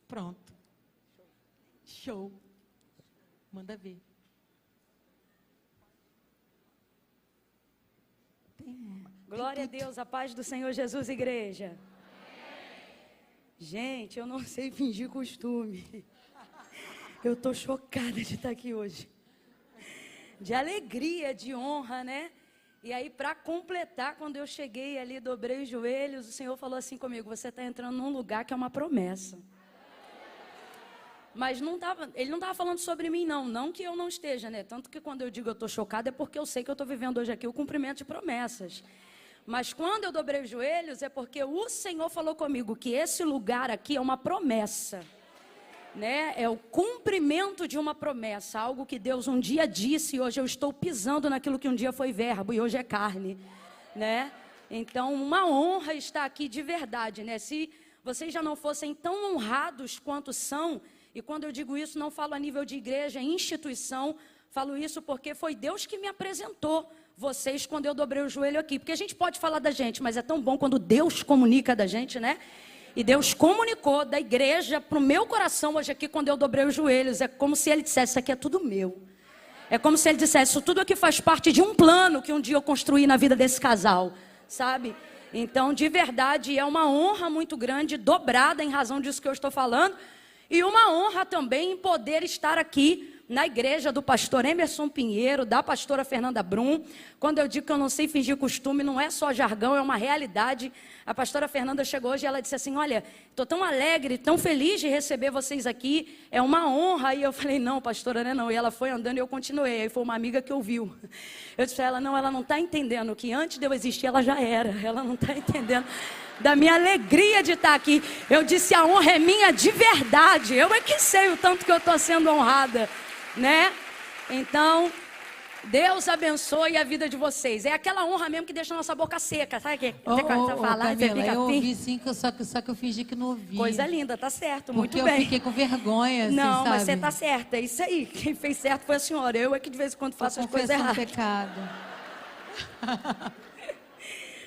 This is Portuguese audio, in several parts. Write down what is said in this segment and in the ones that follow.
Pronto. Show. Manda ver. Glória a Deus, a paz do Senhor Jesus, igreja. Gente, eu não sei fingir costume. Eu estou chocada de estar aqui hoje. De alegria, de honra, né? E aí, para completar, quando eu cheguei ali, dobrei os joelhos, o Senhor falou assim comigo: você está entrando num lugar que é uma promessa. Mas ele não estava falando sobre mim, não que eu não esteja, né? Tanto que quando eu digo eu estou chocada é porque eu sei que eu estou vivendo hoje aqui o cumprimento de promessas. Mas quando eu dobrei os joelhos é porque o Senhor falou comigo que esse lugar aqui é uma promessa, né? É o cumprimento de uma promessa, algo que Deus um dia disse e hoje eu estou pisando naquilo que um dia foi verbo e hoje é carne, né? Então, uma honra estar aqui de verdade, né? Se vocês já não fossem tão honrados quanto são, e quando eu digo isso, não falo a nível de igreja, instituição, falo isso porque foi Deus que me apresentou vocês quando eu dobrei o joelho aqui. Porque a gente pode falar da gente, mas é tão bom quando Deus comunica da gente, né? E Deus comunicou da igreja para o meu coração hoje aqui quando eu dobrei os joelhos. É como se Ele dissesse: isso aqui é tudo meu. É como se Ele dissesse: isso tudo aqui faz parte de um plano que um dia eu construí na vida desse casal, sabe? Então, de verdade, é uma honra muito grande, dobrada em razão disso que eu estou falando. E uma honra também em poder estar aqui na igreja do pastor Emerson Pinheiro, da pastora Fernanda Brum. Quando eu digo que eu não sei fingir costume, não é só jargão, é uma realidade. A pastora Fernanda chegou hoje e ela disse assim: olha, estou tão alegre, tão feliz de receber vocês aqui, é uma honra. E eu falei: não, pastora, não é não. E ela foi andando e eu continuei. Aí foi uma amiga que ouviu. Eu disse a ela: não, ela não está entendendo que antes de eu existir ela já era. Ela não está entendendo da minha alegria de estar aqui. Eu disse: a honra é minha de verdade. Eu é que sei o tanto que eu estou sendo honrada, né? Então, Deus abençoe a vida de vocês. É aquela honra mesmo que deixa a nossa boca seca, sabe? Que falar, Camila, eu ouvi sim, só que eu fingi que não ouvi. Coisa linda, tá certo, muito bem. bem. Porque eu fiquei com vergonha, assim, não, sabe? Mas você tá certa, é isso aí. Quem fez certo foi a senhora. Eu é que de vez em quando faço as coisas erradas. Pecado.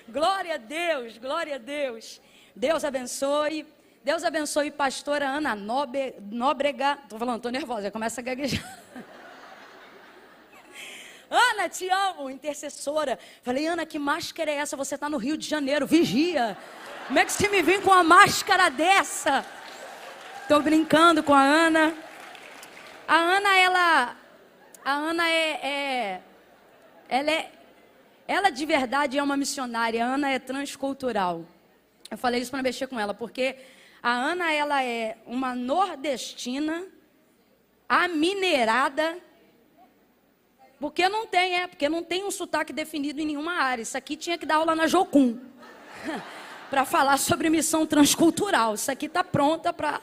Glória a Deus, glória a Deus. Deus abençoe. Deus abençoe pastora Ana Nóbrega. Tô falando, tô nervosa, já começa a gaguejar. Ana, te amo, intercessora. Falei: Ana, que máscara é essa? Você tá no Rio de Janeiro, vigia. Como é que você me vem com uma máscara dessa? Tô brincando com a Ana. A Ana ela de verdade é uma missionária. A Ana é transcultural. Eu falei isso para mexer com ela, porque a Ana, ela é uma nordestina, amineirada, porque não tem um sotaque definido em nenhuma área. Isso aqui tinha que dar aula na Jocum, para falar sobre missão transcultural. Isso aqui está pronta para...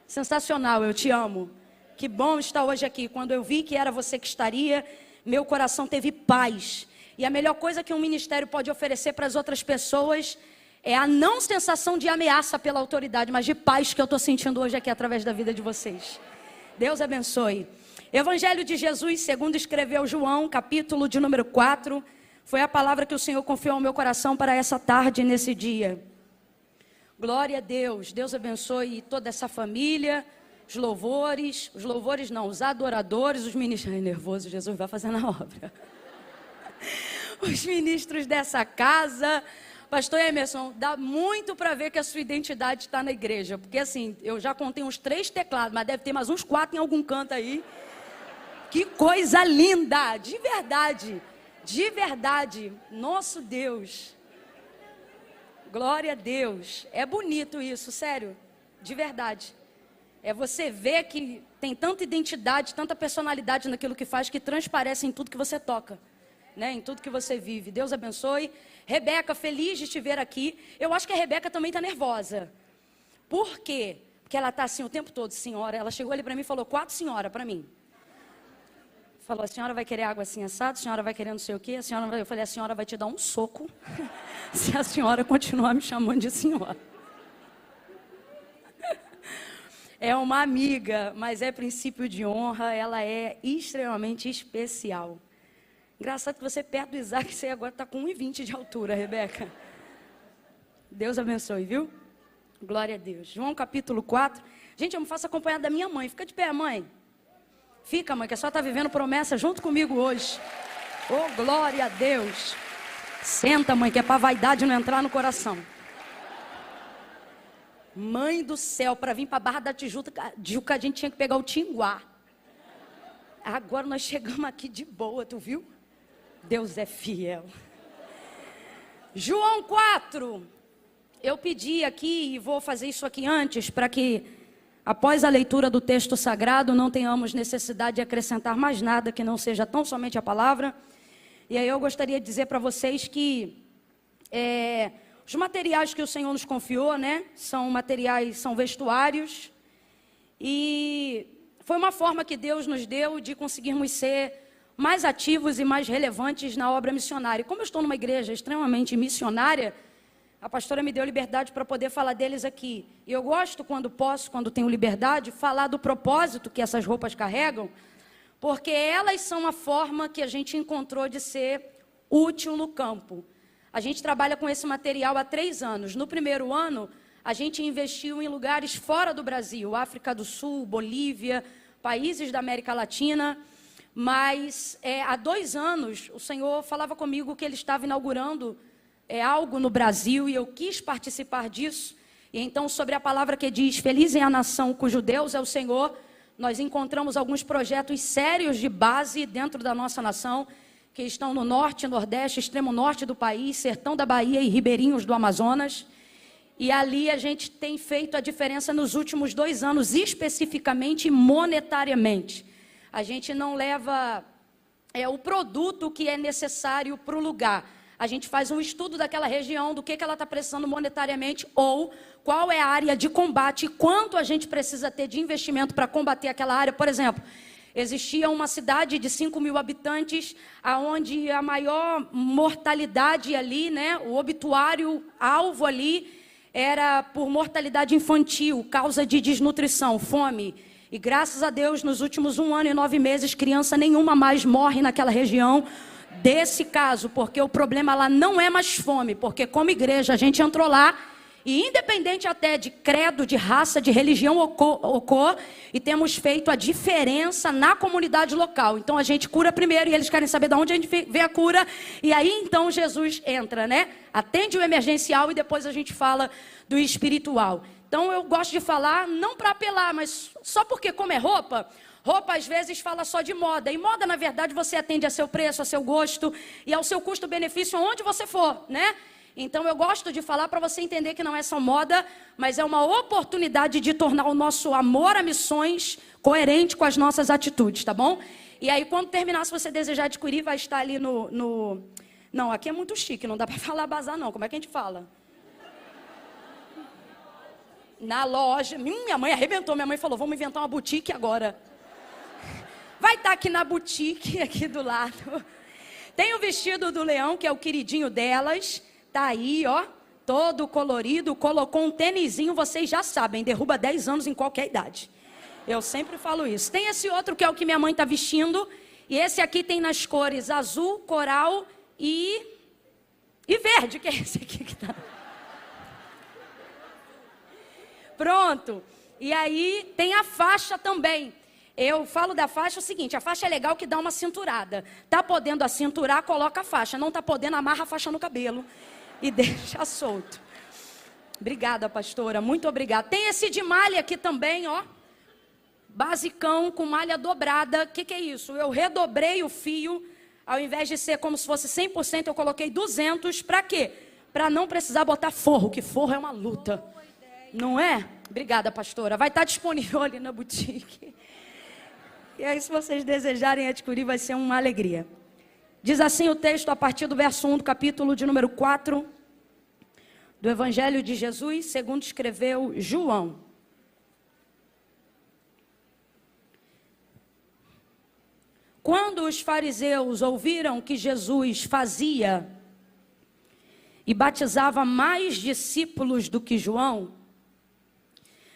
Sensacional, eu te amo. Que bom estar hoje aqui. Quando eu vi que era você que estaria, meu coração teve paz. E a melhor coisa que um ministério pode oferecer para as outras pessoas é a não sensação de ameaça pela autoridade, mas de paz que eu estou sentindo hoje aqui através da vida de vocês. Deus abençoe. Evangelho de Jesus, segundo escreveu João, capítulo de número 4. Foi a palavra que o Senhor confiou ao meu coração para essa tarde, nesse dia. Glória a Deus. Deus abençoe toda essa família, os louvores não, os adoradores, os ministros. Ai, nervoso, Jesus vai fazendo a obra. Os ministros dessa casa. Pastor Emerson, dá muito para ver que a sua identidade está na igreja. Porque assim, eu já contei uns 3 teclados, mas deve ter mais uns 4 em algum canto aí. Que coisa linda, de verdade. De verdade, nosso Deus. Glória a Deus. É bonito isso, sério, de verdade. É você ver que tem tanta identidade, tanta personalidade naquilo que faz, que transparece em tudo que você toca, né? Em tudo que você vive. Deus abençoe. Rebeca, feliz de te ver aqui. Eu acho que a Rebeca também está nervosa. Por quê? Porque ela está assim o tempo todo: senhora. Ela chegou ali para mim e falou 4 senhora para mim. Falou: a senhora vai querer água assim assada, a senhora vai querer não sei o quê. Eu falei: a senhora vai te dar um soco se a senhora continuar me chamando de senhora. É uma amiga, mas é princípio de honra. Ela é extremamente especial. Engraçado que você perto do Isaac, você agora está com 1,20 de altura, Rebeca. Deus abençoe, viu? Glória a Deus. João capítulo 4. Gente, eu me faço acompanhar da minha mãe. Fica de pé, mãe. Fica, mãe, que a senhora está vivendo promessa junto comigo hoje. Oh, glória a Deus. Senta, mãe, que é para a vaidade não entrar no coração. Mãe do céu, para vir para a Barra da Tijuca, a gente tinha que pegar o Tinguá. Agora nós chegamos aqui de boa, tu viu? Deus é fiel. João 4. Eu pedi aqui, e vou fazer isso aqui antes, para que após a leitura do texto sagrado não tenhamos necessidade de acrescentar mais nada que não seja tão somente a palavra. E aí eu gostaria de dizer para vocês que os materiais que o Senhor nos confiou, né, são materiais, são vestuários. E foi uma forma que Deus nos deu de conseguirmos ser mais ativos e mais relevantes na obra missionária. E como eu estou numa igreja extremamente missionária, a pastora me deu liberdade para poder falar deles aqui. E eu gosto, quando posso, quando tenho liberdade, falar do propósito que essas roupas carregam, porque elas são a forma que a gente encontrou de ser útil no campo. A gente trabalha com esse material há 3 anos. No primeiro ano, a gente investiu em lugares fora do Brasil, África do Sul, Bolívia, países da América Latina. Mas há 2 anos, o Senhor falava comigo que Ele estava inaugurando algo no Brasil e eu quis participar disso. E então, sobre a palavra que diz, feliz é a nação cujo Deus é o Senhor, nós encontramos alguns projetos sérios de base dentro da nossa nação, que estão no norte, nordeste, extremo norte do país, sertão da Bahia e ribeirinhos do Amazonas. E ali a gente tem feito a diferença nos últimos 2 anos, especificamente monetariamente. A gente não leva o produto que é necessário para o lugar. A gente faz um estudo daquela região, do que ela está precisando monetariamente, ou qual é a área de combate, e quanto a gente precisa ter de investimento para combater aquela área. Por exemplo, existia uma cidade de 5.000 habitantes, onde a maior mortalidade ali, né, o obituário alvo ali, era por mortalidade infantil, causa de desnutrição, fome. E graças a Deus, nos últimos 1 ano e 9 meses, criança nenhuma mais morre naquela região desse caso, porque o problema lá não é mais fome, porque como igreja a gente entrou lá, e independente até de credo, de raça, de religião ou cor, e temos feito a diferença na comunidade local. Então a gente cura primeiro, e eles querem saber de onde a gente vê a cura, e aí então Jesus entra, né? Atende o emergencial e depois a gente fala do espiritual. Então eu gosto de falar, não para apelar, mas só porque como é roupa às vezes fala só de moda. E moda, na verdade, você atende a seu preço, a seu gosto e ao seu custo-benefício onde você for, né? Então eu gosto de falar para você entender que não é só moda, mas é uma oportunidade de tornar o nosso amor a missões coerente com as nossas atitudes, tá bom? E aí quando terminar, se você desejar adquirir, vai estar ali no... Não, aqui é muito chique, não dá para falar bazar não. Como é que a gente fala? Na loja. Minha mãe arrebentou, minha mãe falou, vamos inventar uma boutique agora. Vai estar aqui na boutique, aqui do lado. Tem o vestido do leão, que é o queridinho delas. Tá aí, ó, todo colorido. Colocou um tênisinho, vocês já sabem, derruba 10 anos em qualquer idade. Eu sempre falo isso. Tem esse outro que é o que minha mãe está vestindo. E esse aqui tem nas cores azul, coral e verde, que é esse aqui que tá. Pronto. E aí tem a faixa também. Eu falo da faixa o seguinte, a faixa é legal que dá uma cinturada. Tá podendo acinturar, coloca a faixa. Não tá podendo, amarra a faixa no cabelo e deixa solto. Obrigada, pastora, muito obrigada. Tem esse de malha aqui também, ó. Basicão, com malha dobrada. O que é isso? Eu redobrei o fio. Ao invés de ser como se fosse 100%, eu coloquei 200. Para quê? Para não precisar botar forro, que forro é uma luta. Não é? Obrigada, pastora. Vai estar disponível ali na boutique. E aí, se vocês desejarem adquirir, vai ser uma alegria. Diz assim o texto a partir do verso 1 do capítulo de número 4 do Evangelho de Jesus, segundo escreveu João. Quando os fariseus ouviram que Jesus fazia e batizava mais discípulos do que João,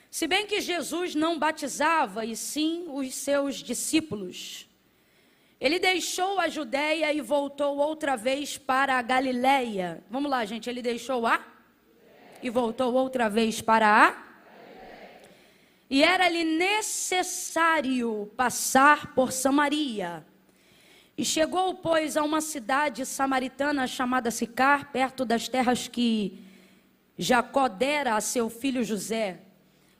se bem que Jesus não batizava, e sim os seus discípulos, ele deixou a Judeia e voltou outra vez para a Galileia. Vamos lá, gente, ele deixou a? e voltou outra vez para a... E era-lhe necessário passar por Samaria. E chegou, pois, a uma cidade samaritana chamada Sicar, perto das terras que Jacó dera a seu filho José.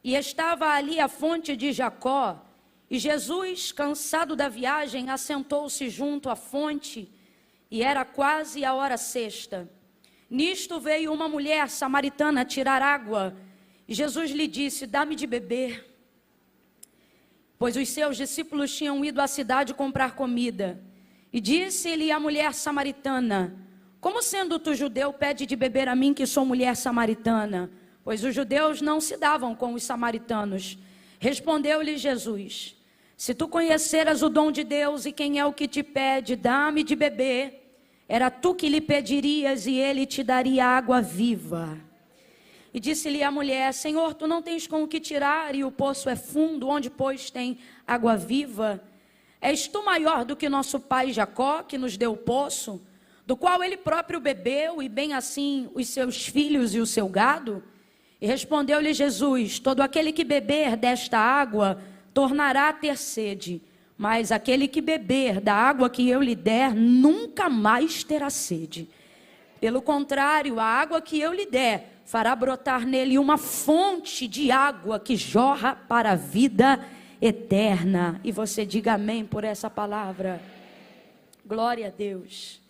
E estava ali a fonte de Jacó. E Jesus, cansado da viagem, assentou-se junto à fonte, e era quase a hora sexta. Nisto veio uma mulher samaritana tirar água, e Jesus lhe disse: dá-me de beber. Pois os seus discípulos tinham ido à cidade comprar comida. E disse-lhe a mulher samaritana: como sendo tu judeu, pede de beber a mim, que sou mulher samaritana? Pois os judeus não se davam com os samaritanos. Respondeu-lhe Jesus: se tu conheceras o dom de Deus e quem é o que te pede, dá-me de beber, era tu que lhe pedirias e ele te daria água viva. E disse-lhe a mulher: Senhor, tu não tens com o que tirar e o poço é fundo, onde pois tem água viva? És tu maior do que nosso pai Jacó, que nos deu o poço, do qual ele próprio bebeu, e bem assim os seus filhos e o seu gado? E respondeu-lhe Jesus: todo aquele que beber desta água tornará a ter sede, mas aquele que beber da água que eu lhe der nunca mais terá sede. Pelo contrário, a água que eu lhe der fará brotar nele uma fonte de água que jorra para a vida eterna. E você diga amém por essa palavra. Glória a Deus.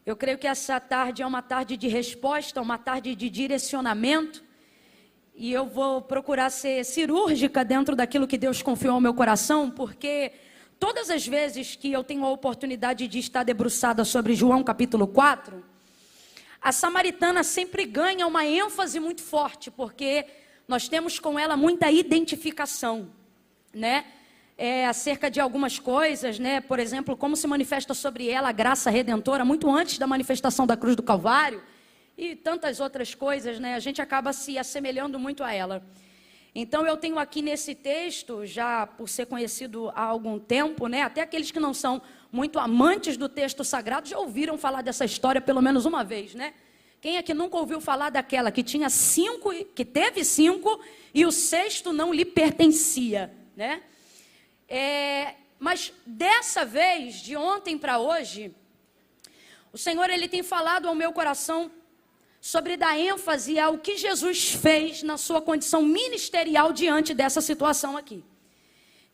Eu creio que essa tarde é uma tarde de resposta, uma tarde de direcionamento. E eu vou procurar ser cirúrgica dentro daquilo que Deus confiou ao meu coração, porque todas as vezes que eu tenho a oportunidade de estar debruçada sobre João capítulo 4, a samaritana sempre ganha uma ênfase muito forte, porque nós temos com ela muita identificação, né? Acerca de algumas coisas, né? Por exemplo, como se manifesta sobre ela a graça redentora, muito antes da manifestação da cruz do Calvário, e tantas outras coisas, né? A gente acaba se assemelhando muito a ela. Então eu tenho aqui nesse texto, já por ser conhecido há algum tempo, né? Até aqueles que não são muito amantes do texto sagrado já ouviram falar dessa história pelo menos uma vez, né? Quem é que nunca ouviu falar daquela que tinha 5, que teve 5 e o 6º não lhe pertencia, né? Mas dessa vez, de ontem para hoje, o Senhor ele tem falado ao meu coração sobre dar ênfase ao que Jesus fez na sua condição ministerial diante dessa situação aqui.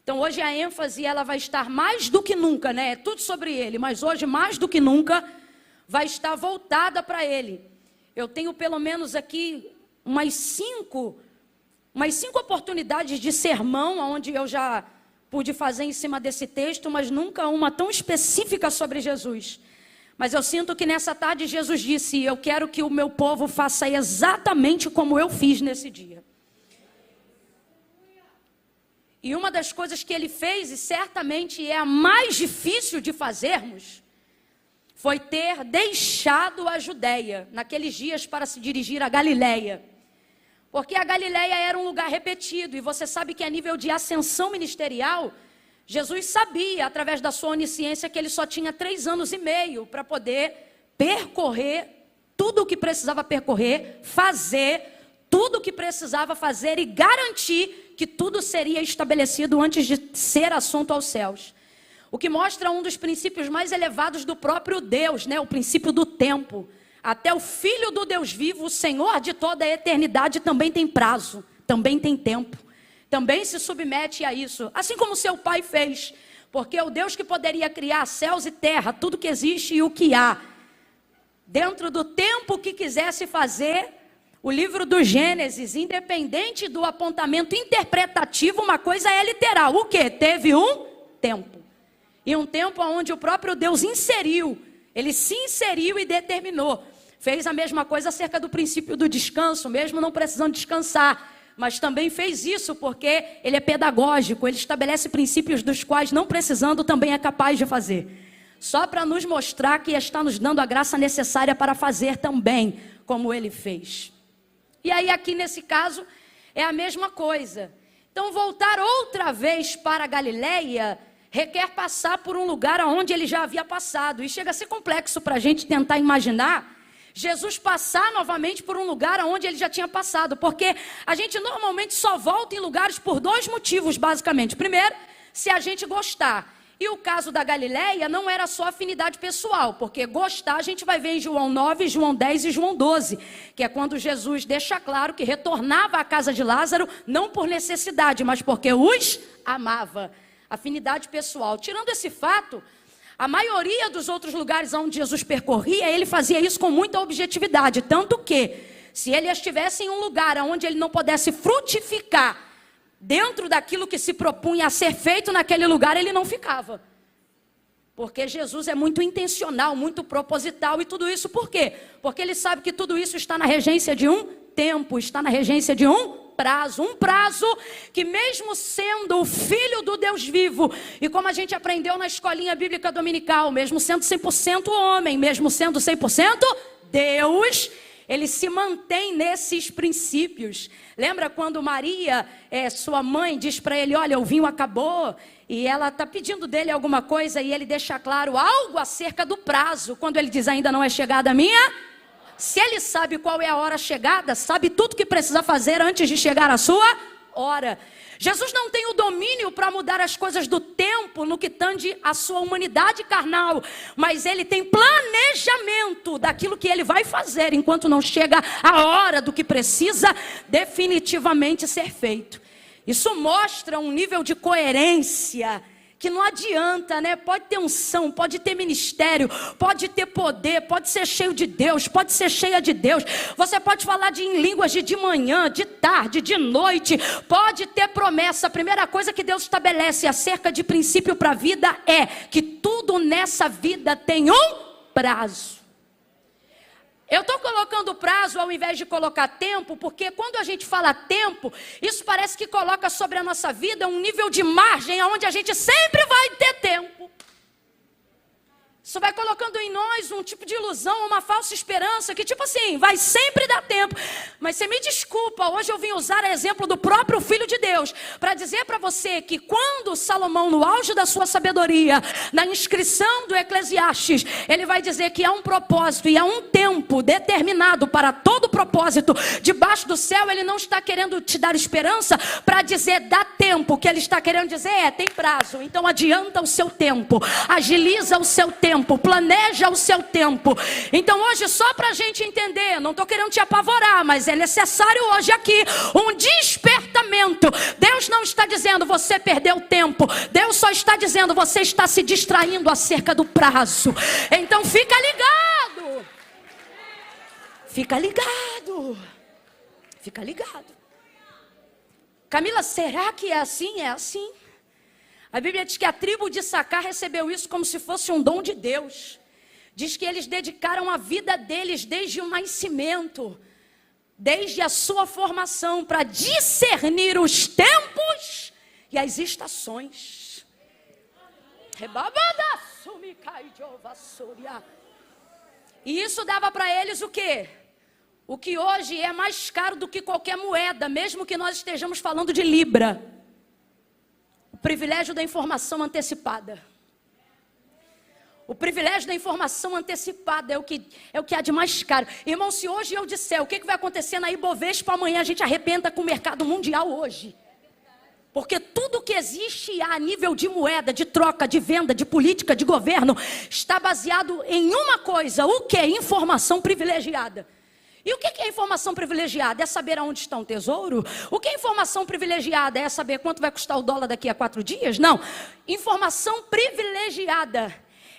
Então hoje a ênfase ela vai estar mais do que nunca, né? É tudo sobre ele, mas hoje mais do que nunca vai estar voltada para ele. Eu tenho pelo menos aqui umas 5 oportunidades de sermão, onde eu já pude fazer em cima desse texto, mas nunca uma tão específica sobre Jesus. Mas eu sinto que nessa tarde Jesus disse: eu quero que o meu povo faça exatamente como eu fiz nesse dia. E uma das coisas que ele fez, e certamente é a mais difícil de fazermos, foi ter deixado a Judéia naqueles dias para se dirigir à Galileia. Porque a Galileia era um lugar repetido, e você sabe que a nível de ascensão ministerial, Jesus sabia, através da sua onisciência, que ele só tinha 3 anos e meio para poder percorrer tudo o que precisava percorrer, fazer tudo o que precisava fazer e garantir que tudo seria estabelecido antes de ser assunto aos céus. O que mostra um dos princípios mais elevados do próprio Deus, né? O princípio do tempo. Até o Filho do Deus vivo, o Senhor de toda a eternidade, também tem prazo, também tem tempo. Também se submete a isso, assim como seu pai fez, porque o Deus que poderia criar céus e terra, tudo que existe e o que há, dentro do tempo que quisesse fazer, o livro do Gênesis, independente do apontamento interpretativo, uma coisa é literal, o quê? Teve um tempo, e um tempo onde o próprio Deus inseriu, ele se inseriu e determinou, fez a mesma coisa acerca do princípio do descanso, mesmo não precisando descansar, mas também fez isso porque ele é pedagógico, ele estabelece princípios dos quais, não precisando, também é capaz de fazer. Só para nos mostrar que está nos dando a graça necessária para fazer também, como ele fez. E aí aqui nesse caso, é a mesma coisa. Então voltar outra vez para a Galileia requer passar por um lugar onde ele já havia passado. E chega a ser complexo para a gente tentar imaginar Jesus passar novamente por um lugar onde ele já tinha passado, porque a gente normalmente só volta em lugares por dois motivos, basicamente. Primeiro, se a gente gostar. E o caso da Galileia não era só afinidade pessoal, porque gostar a gente vai ver em João 9, João 10 e João 12, que é quando Jesus deixa claro que retornava à casa de Lázaro, não por necessidade, mas porque os amava. Afinidade pessoal. Tirando esse fato, a maioria dos outros lugares onde Jesus percorria, ele fazia isso com muita objetividade, tanto que, se ele estivesse em um lugar onde ele não pudesse frutificar, dentro daquilo que se propunha a ser feito naquele lugar, ele não ficava. Porque Jesus é muito intencional, muito proposital e tudo isso por quê? Porque ele sabe que tudo isso está na regência de um tempo, está na regência de um prazo que mesmo sendo o Filho do Deus vivo, e como a gente aprendeu na escolinha bíblica dominical, mesmo sendo 100% homem, mesmo sendo 100% Deus, ele se mantém nesses princípios. Lembra quando Maria, sua mãe, diz para ele, olha, o vinho acabou, e ela está pedindo dele alguma coisa, e ele deixa claro algo acerca do prazo, quando ele diz, ainda não é chegada a minha. Se ele sabe qual é a hora chegada, sabe tudo que precisa fazer antes de chegar a sua hora. Jesus não tem o domínio para mudar as coisas do tempo no que tange a sua humanidade carnal, mas ele tem planejamento daquilo que ele vai fazer enquanto não chega a hora do que precisa definitivamente ser feito. Isso mostra um nível de coerência que não adianta, né? Pode ter unção, pode ter ministério, pode ter poder, pode ser cheio de Deus, pode ser cheia de Deus. Você pode falar em línguas de manhã, de tarde, de noite, pode ter promessa. A primeira coisa que Deus estabelece acerca de princípio para a vida é que tudo nessa vida tem um prazo. Eu estou colocando prazo ao invés de colocar tempo, porque quando a gente fala tempo, isso parece que coloca sobre a nossa vida um nível de margem onde a gente sempre vai ter tempo. Isso vai colocando em nós um tipo de ilusão, uma falsa esperança, que tipo assim, vai sempre dar tempo. Mas você me desculpa, hoje eu vim usar exemplo do próprio Filho de Deus, para dizer para você que quando Salomão, no auge da sua sabedoria, na inscrição do Eclesiastes, ele vai dizer que há um propósito e há um tempo determinado para todo propósito debaixo do céu. Ele não está querendo te dar esperança para dizer dá tempo. O que ele está querendo dizer tem prazo. Então adianta o seu tempo, agiliza o seu tempo, planeja o seu tempo. Então hoje, só para a gente entender, não estou querendo te apavorar, mas é necessário hoje aqui um despertamento. Deus não está dizendo você perdeu tempo, Deus só está dizendo você está se distraindo acerca do prazo. Então fica ligado, fica ligado, fica ligado. Camila, será que é assim? É assim. A Bíblia diz que a tribo de Issacar recebeu isso como se fosse um dom de Deus. Diz que eles dedicaram a vida deles desde o nascimento, desde a sua formação, para discernir os tempos e as estações. E isso dava para eles o quê? O que hoje é mais caro do que qualquer moeda, mesmo que nós estejamos falando de libra. O privilégio da informação antecipada. O privilégio da informação antecipada é o que há de mais caro. Irmão, se hoje eu disser o que vai acontecer na Ibovespa amanhã, a gente arrebenta com o mercado mundial hoje. Porque tudo que existe a nível de moeda, de troca, de venda, de política, de governo, está baseado em uma coisa. O que é informação privilegiada? E o que é informação privilegiada? É saber aonde está um tesouro? O que é informação privilegiada? É saber quanto vai custar o dólar daqui a 4 dias? Não. Informação privilegiada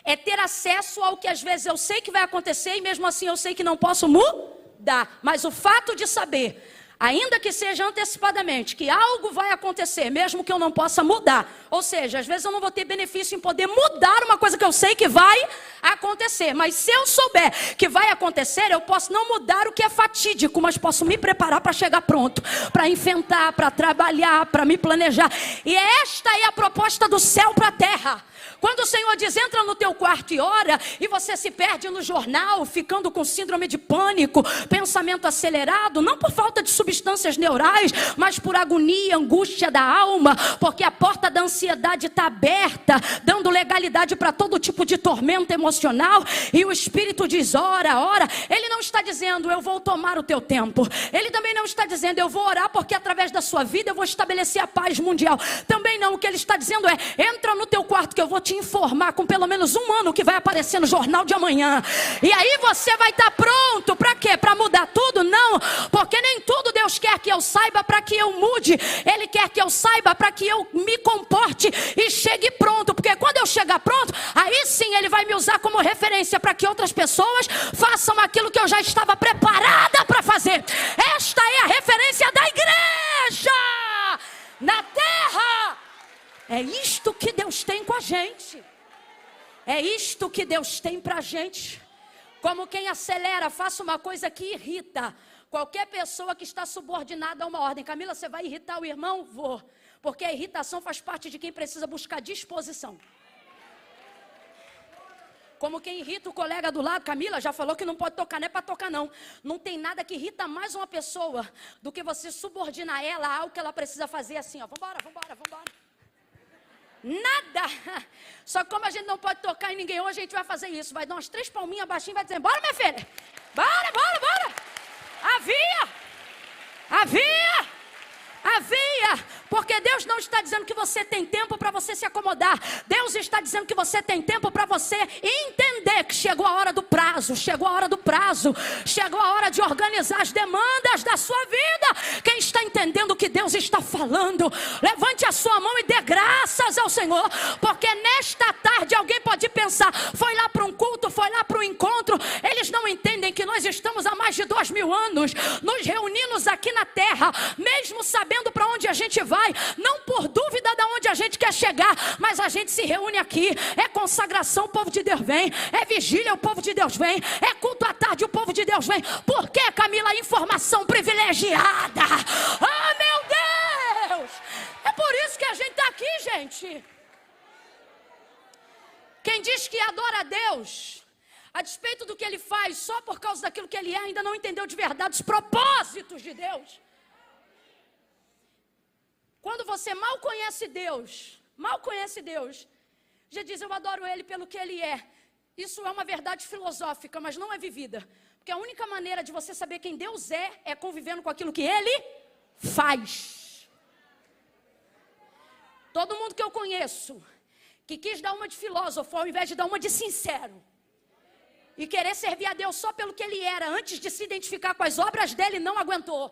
é ter acesso ao que às vezes eu sei que vai acontecer e mesmo assim eu sei que não posso mudar. Mas o fato de saber, ainda que seja antecipadamente, que algo vai acontecer, mesmo que eu não possa mudar. Ou seja, às vezes eu não vou ter benefício em poder mudar uma coisa que eu sei que vai acontecer. Mas se eu souber que vai acontecer, eu posso não mudar o que é fatídico, mas posso me preparar para chegar pronto, para enfrentar, para trabalhar, para me planejar. E esta é a proposta do céu para a terra. Quando o Senhor diz, entra no teu quarto e ora, e você se perde no jornal, ficando com síndrome de pânico, pensamento acelerado, não por falta de substituição, substâncias neurais, mas por agonia, angústia da alma, porque a porta da ansiedade está aberta, dando legalidade para todo tipo de tormento emocional. E o Espírito diz: ora, ora. Ele não está dizendo: eu vou tomar o teu tempo. Ele também não está dizendo: eu vou orar porque através da sua vida eu vou estabelecer a paz mundial. Também não. O que ele está dizendo é: entra no teu quarto que eu vou te informar com pelo menos um ano que vai aparecer no jornal de amanhã. E aí você vai estar pronto. Para quê? Para mudar tudo? Não, porque nem tudo Deus quer que eu saiba para que eu mude. Ele quer que eu saiba para que eu me comporte e chegue pronto. Porque quando eu chegar pronto, aí sim Ele vai me usar como referência para que outras pessoas façam aquilo que eu já estava preparada para fazer. Esta é a referência da igreja na terra. É isto que Deus tem com a gente. É isto que Deus tem para a gente. Como quem acelera, faça uma coisa que irrita qualquer pessoa que está subordinada a uma ordem. Camila, você vai irritar o irmão? Vou. Porque a irritação faz parte de quem precisa buscar disposição. Como quem irrita o colega do lado. Camila já falou que não pode tocar, não é para tocar não. Não tem nada que irrita mais uma pessoa do que você subordinar ela a algo que ela precisa fazer assim, ó. Vambora, vambora, vambora. Nada. Só que como a gente não pode tocar em ninguém hoje, a gente vai fazer isso. Vai dar umas 3 palminhas baixinho e vai dizer: bora, minha filha. Bora, bora, bora. Havia. Porque Deus não está dizendo que você tem tempo para você se acomodar. Deus está dizendo que você tem tempo para você entender que chegou a hora do prazo. Chegou a hora do prazo. Chegou a hora de organizar as demandas da sua vida. Quem está entendendo o que Deus está falando, levante a sua mão e dê graças ao Senhor. Porque nesta tarde alguém pode pensar: foi lá para um culto, foi lá para um encontro. Eles não entendem que nós estamos há mais de 2000 anos nos reunindo aqui na terra, mesmo sabendo para onde a gente vai, não por dúvida de onde a gente quer chegar, mas a gente se reúne aqui. É consagração, o povo de Deus vem. É vigília, o povo de Deus vem. É culto à tarde, o povo de Deus vem. Por que, Camila? Informação privilegiada. Ah, meu Deus! É por isso que a gente está aqui, gente. Quem diz que adora a Deus a despeito do que Ele faz, só por causa daquilo que Ele é, ainda não entendeu de verdade os propósitos de Deus. Quando você mal conhece Deus, já diz: eu adoro Ele pelo que Ele é. Isso é uma verdade filosófica, mas não é vivida. Porque a única maneira de você saber quem Deus é convivendo com aquilo que Ele faz. Todo mundo que eu conheço que quis dar uma de filósofo ao invés de dar uma de sincero, e querer servir a Deus só pelo que Ele era, antes de se identificar com as obras dele, não aguentou.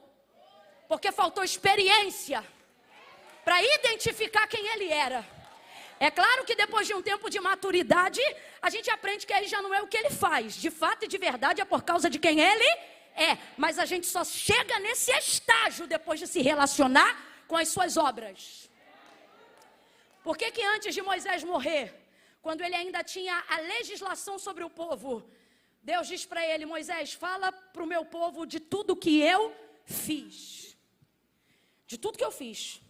Porque faltou experiência para identificar quem Ele era. É claro que depois de um tempo de maturidade, a gente aprende que aí já não é o que Ele faz. De fato e de verdade é por causa de quem Ele é. Mas a gente só chega nesse estágio depois de se relacionar com as suas obras. Por que que antes de Moisés morrer, quando ele ainda tinha a legislação sobre o povo, Deus diz para ele: Moisés, fala para o meu povo de tudo que eu fiz. De tudo que eu fiz.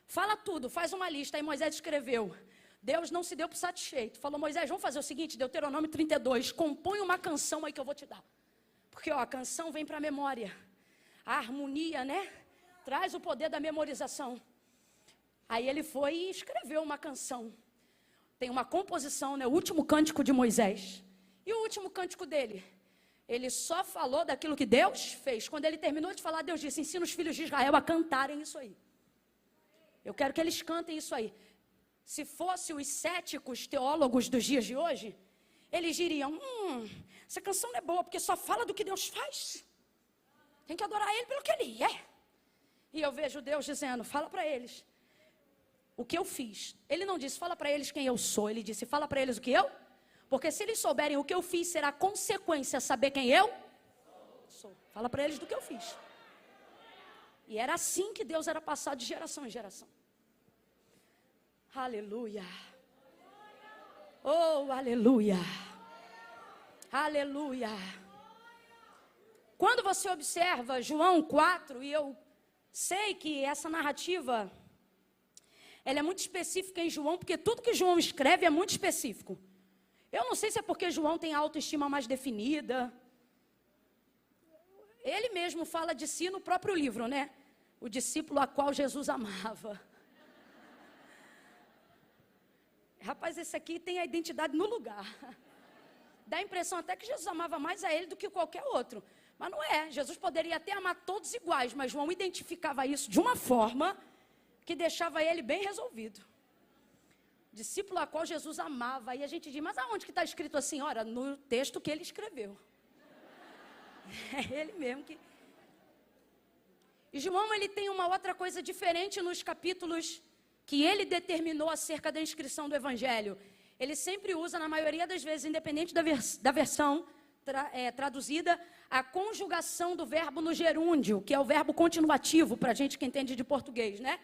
Fala tudo, faz uma lista. Aí Moisés escreveu. Deus não se deu por satisfeito. Falou: Moisés, vamos fazer o seguinte, Deuteronômio 32, compõe uma canção aí que eu vou te dar. Porque a canção vem para a memória. A harmonia, né? Traz o poder da memorização. Aí ele foi e escreveu uma canção. Tem uma composição, né? O último cântico de Moisés. E o último cântico dele? Ele só falou daquilo que Deus fez. Quando ele terminou de falar, Deus disse: ensina os filhos de Israel a cantarem isso aí. Eu quero que eles cantem isso aí. Se fosse os céticos teólogos dos dias de hoje, eles diriam: essa canção não é boa, porque só fala do que Deus faz. Tem que adorar Ele pelo que Ele é. E eu vejo Deus dizendo: fala para eles o que eu fiz. Ele não disse: fala para eles quem eu sou. Ele disse: fala para eles o que eu. Porque se eles souberem o que eu fiz, será consequência saber quem eu sou. Fala para eles do que eu fiz. E era assim que Deus era passado de geração em geração. Aleluia. Oh, aleluia. Aleluia. Quando você observa João 4, e eu sei que essa narrativa, ela é muito específica em João, porque tudo que João escreve é muito específico. Eu não sei se é porque João tem a autoestima mais definida. Ele mesmo fala de si no próprio livro, né? O discípulo a qual Jesus amava. Rapaz, esse aqui tem a identidade no lugar. Dá a impressão até que Jesus amava mais a ele do que qualquer outro. Mas não é. Jesus poderia até amar todos iguais, mas João identificava isso de uma forma que deixava ele bem resolvido. Discípulo a qual Jesus amava. Aí a gente diz, mas aonde que está escrito assim? Ora, no texto que ele escreveu. É ele mesmo que... E João, ele tem uma outra coisa diferente nos capítulos que ele determinou acerca da inscrição do Evangelho. Ele sempre usa, na maioria das vezes, independente da versão traduzida, a conjugação do verbo no gerúndio, que é o verbo continuativo, para a gente que entende de português, né?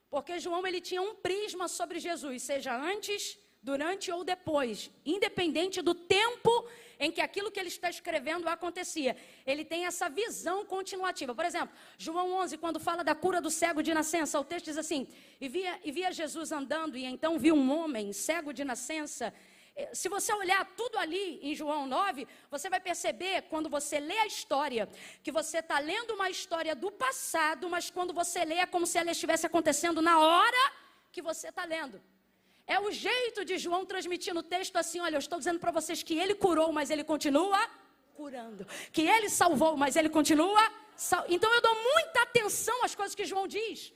Porque João, ele tinha um prisma sobre Jesus, seja antes, durante ou depois, independente do tempo em que aquilo que ele está escrevendo acontecia. Ele tem essa visão continuativa. Por exemplo, João 11, quando fala da cura do cego de nascença, o texto diz assim, e via Jesus andando, e então viu um homem cego de nascença. Se você olhar tudo ali em João 9, você vai perceber, quando você lê a história, que você está lendo uma história do passado, mas quando você lê é como se ela estivesse acontecendo na hora que você está lendo. É o jeito de João transmitir no texto assim, olha, eu estou dizendo para vocês que ele curou, mas ele continua curando. Que ele salvou, mas ele continua salvando. Então eu dou muita atenção às coisas que João diz.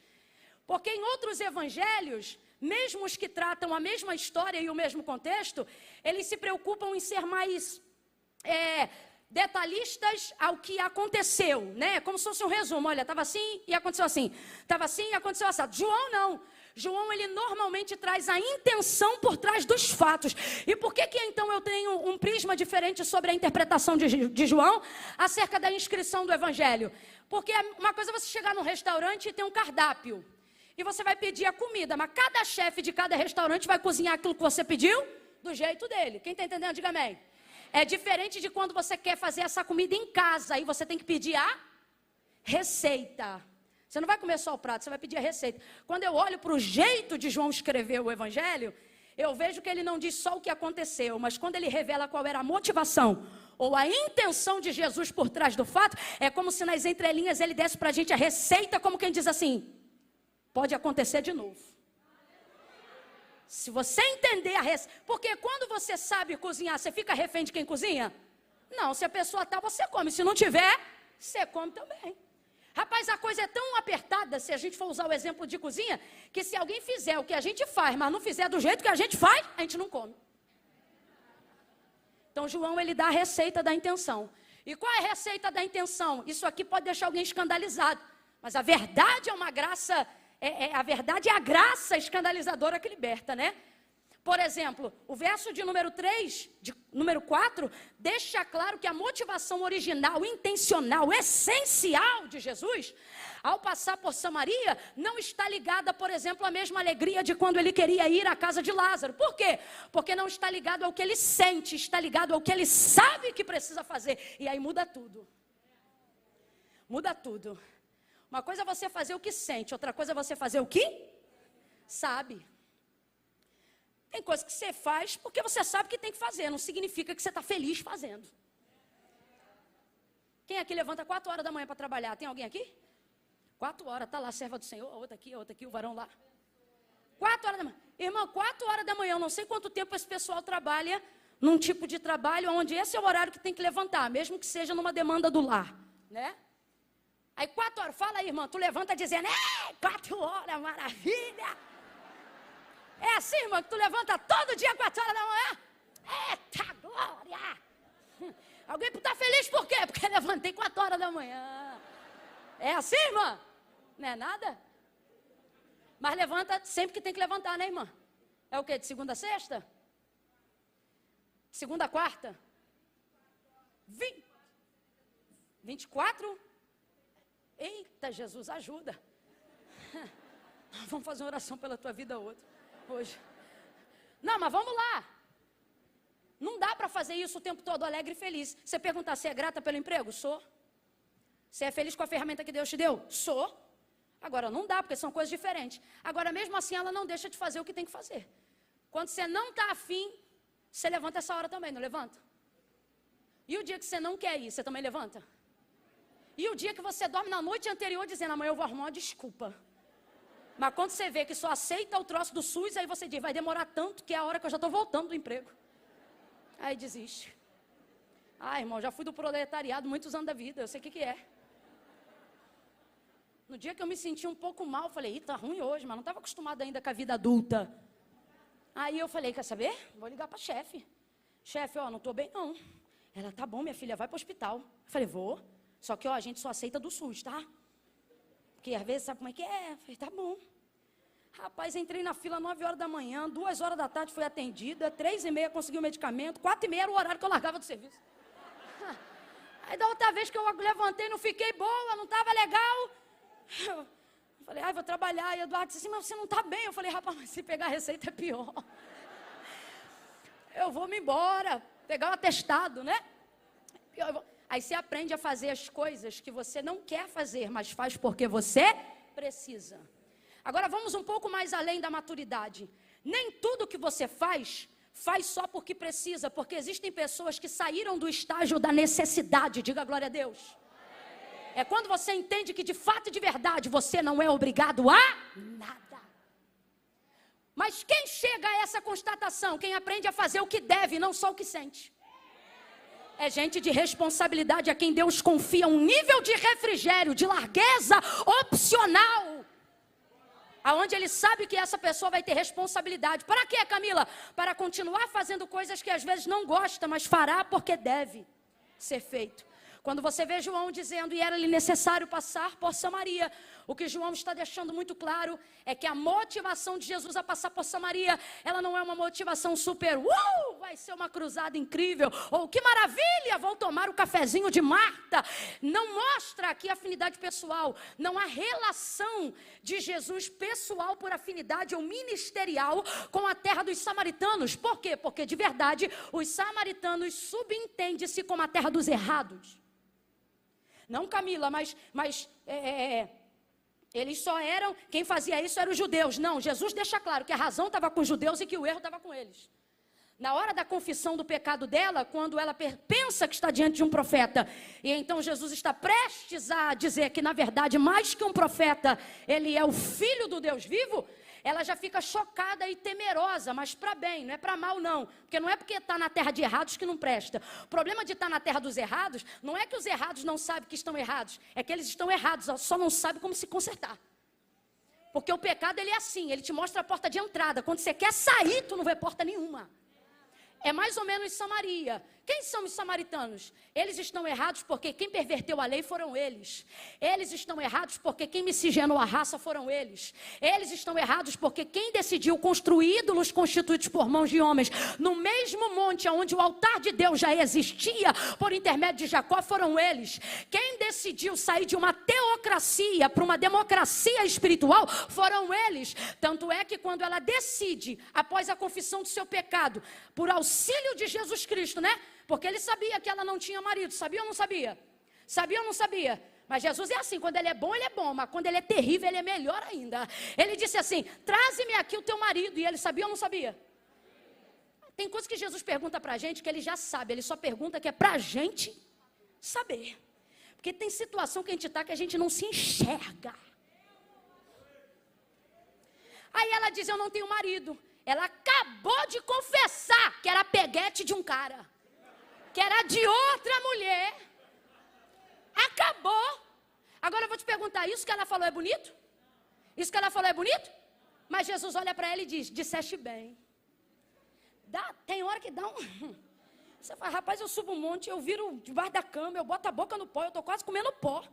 Porque em outros evangelhos, mesmo os que tratam a mesma história e o mesmo contexto, eles se preocupam em ser mais detalhistas ao que aconteceu, né? Como se fosse um resumo, olha, estava assim e aconteceu assim. Estava assim e aconteceu assim. João não. João, ele normalmente traz a intenção por trás dos fatos. E por que então eu tenho um prisma diferente sobre a interpretação de João acerca da inscrição do Evangelho? Porque uma coisa é você chegar num restaurante e ter um cardápio. E você vai pedir a comida, mas cada chefe de cada restaurante vai cozinhar aquilo que você pediu do jeito dele. Quem está entendendo, diga amém. É diferente de quando você quer fazer essa comida em casa, aí você tem que pedir a receita. Você não vai comer só o prato, você vai pedir a receita. Quando eu olho para o jeito de João escrever o Evangelho, eu vejo que ele não diz só o que aconteceu, mas quando ele revela qual era a motivação ou a intenção de Jesus por trás do fato, é como se nas entrelinhas ele desse para a gente a receita, como quem diz assim, pode acontecer de novo. Se você entender a receita, porque quando você sabe cozinhar, você fica refém de quem cozinha? Não, se a pessoa está, você come, se não tiver, você come também. Rapaz, a coisa é tão apertada, se a gente for usar o exemplo de cozinha, que se alguém fizer o que a gente faz, mas não fizer do jeito que a gente faz, a gente não come. Então, João, ele dá a receita da intenção. E qual é a receita da intenção? Isso aqui pode deixar alguém escandalizado, mas a verdade é uma graça, a verdade é a graça escandalizadora que liberta, né? Por exemplo, o verso de número 3, de número 4, deixa claro que a motivação original, intencional, essencial de Jesus, ao passar por Samaria, não está ligada, por exemplo, à mesma alegria de quando ele queria ir à casa de Lázaro. Por quê? Porque não está ligado ao que ele sente, está ligado ao que ele sabe que precisa fazer. E aí muda tudo. Muda tudo. Uma coisa é você fazer o que sente, outra coisa é você fazer o que sabe. Tem coisa que você faz porque você sabe que tem que fazer, não significa que você está feliz fazendo. Quem aqui levanta 4 horas da manhã para trabalhar? Tem alguém aqui? 4 horas, está lá a serva do Senhor, a outra aqui, o varão lá. 4 horas da manhã. Irmão, 4 horas da manhã, eu não sei quanto tempo esse pessoal trabalha num tipo de trabalho onde esse é o horário que tem que levantar, mesmo que seja numa demanda do lar, né? Aí 4 horas, fala aí, irmã, tu levanta dizendo, 4 horas, maravilha! É assim, irmão, que tu levanta todo dia 4 horas da manhã? Eita glória! Alguém está feliz por quê? Porque levantei 4 horas da manhã. É assim, irmã? Não é nada? Mas levanta sempre que tem que levantar, né, irmã? É o quê? De segunda a sexta? Segunda a quarta? 24? Eita, Jesus, ajuda. Vamos fazer uma oração pela tua vida hoje. Não, mas vamos lá. Não dá para fazer isso o tempo todo alegre e feliz. Você perguntar se é grata pelo emprego? Sou. Você é feliz com a ferramenta que Deus te deu? Sou. Agora não dá, porque são coisas diferentes. Agora mesmo assim ela não deixa de fazer o que tem que fazer. Quando você não está afim, você levanta essa hora também, não levanta? E o dia que você não quer ir, você também levanta? E o dia que você dorme na noite anterior dizendo, amanhã eu vou arrumar uma desculpa. Mas quando você vê que só aceita o troço do SUS, aí você diz, vai demorar tanto que é a hora que eu já estou voltando do emprego. Aí desiste. Ah, irmão, já fui do proletariado muitos anos da vida, eu sei o que é. No dia que eu me senti um pouco mal, eu falei, tá ruim hoje, mas não estava acostumado ainda com a vida adulta. Aí eu falei, quer saber? Vou ligar para a chefe. Chefe, ó, não estou bem não. Ela, tá bom, minha filha, vai para o hospital. Eu falei, vou. Só que, ó, a gente só aceita do SUS, tá? Porque às vezes sabe como é que é? Eu falei, tá bom. Rapaz, entrei na fila 9 horas da manhã, 2 horas da tarde fui atendida, 3h30 consegui o medicamento, 4h30 era o horário que eu largava do serviço. Aí da outra vez que eu levantei, não fiquei boa, não estava legal. Eu falei, ai, vou trabalhar. E o Eduardo disse assim, mas você não está bem. Eu falei, rapaz, mas se pegar a receita é pior. Eu vou me embora, pegar o atestado, né? Aí você aprende a fazer as coisas que você não quer fazer, mas faz porque você precisa. Agora vamos um pouco mais além da maturidade. Nem tudo que você faz só porque precisa, porque existem pessoas que saíram do estágio da necessidade. Diga glória a Deus. É quando você entende que de fato e de verdade você não é obrigado a nada. Mas quem chega a essa constatação? Quem aprende a fazer o que deve, não só o que sente. É gente de responsabilidade a quem Deus confia um nível de refrigério, de largueza opcional. Aonde ele sabe que essa pessoa vai ter responsabilidade. Para quê, Camila? Para continuar fazendo coisas que às vezes não gosta, mas fará porque deve ser feito. Quando você vê João dizendo, e era-lhe necessário passar por Samaria, o que João está deixando muito claro é que a motivação de Jesus a passar por Samaria, ela não é uma motivação super, vai ser uma cruzada incrível, ou que maravilha, vou tomar o cafezinho de Marta. Não mostra aqui afinidade pessoal, não há relação de Jesus pessoal por afinidade ou ministerial com a terra dos samaritanos. Por quê? Porque de verdade, os samaritanos subentendem-se como a terra dos errados. Não, Camila, mas eles só eram, quem fazia isso eram os judeus. Não, Jesus deixa claro que a razão estava com os judeus e que o erro estava com eles. Na hora da confissão do pecado dela, quando ela pensa que está diante de um profeta, e então Jesus está prestes a dizer que na verdade, mais que um profeta, ele é o filho do Deus vivo, ela já fica chocada e temerosa, mas para bem, não é para mal não, porque não é porque está na terra de errados que não presta. O problema de estar na terra dos errados, não é que os errados não sabem que estão errados, é que eles estão errados, só não sabem como se consertar. Porque o pecado ele é assim, ele te mostra a porta de entrada, quando você quer sair, tu não vê porta nenhuma. É mais ou menos Samaria. Quem são os samaritanos? Eles estão errados porque quem perverteu a lei foram eles. Eles estão errados porque quem miscigenou a raça foram eles. Eles estão errados porque quem decidiu construir ídolos constituídos por mãos de homens no mesmo monte onde o altar de Deus já existia por intermédio de Jacó foram eles. Quem decidiu sair de uma teocracia para uma democracia espiritual foram eles. Tanto é que quando ela decide, após a confissão do seu pecado, por auxílio de Jesus Cristo, né? Porque ele sabia que ela não tinha marido, sabia ou não sabia? Sabia ou não sabia? Mas Jesus é assim, quando ele é bom, mas quando ele é terrível, ele é melhor ainda. Ele disse assim, traze-me aqui o teu marido, e ele sabia ou não sabia? Tem coisas que Jesus pergunta pra gente que ele já sabe, ele só pergunta que é pra gente saber. Porque tem situação que a gente está que a gente não se enxerga. Aí ela diz, eu não tenho marido. Ela acabou de confessar que era peguete de um cara. Que era de outra mulher. Acabou. Agora eu vou te perguntar, isso que ela falou é bonito? Isso que ela falou é bonito? Mas Jesus olha para ela e diz, disseste bem. Tem hora que dá um... Você fala, rapaz, eu subo um monte, eu viro debaixo da cama, eu boto a boca no pó, eu estou quase comendo pó.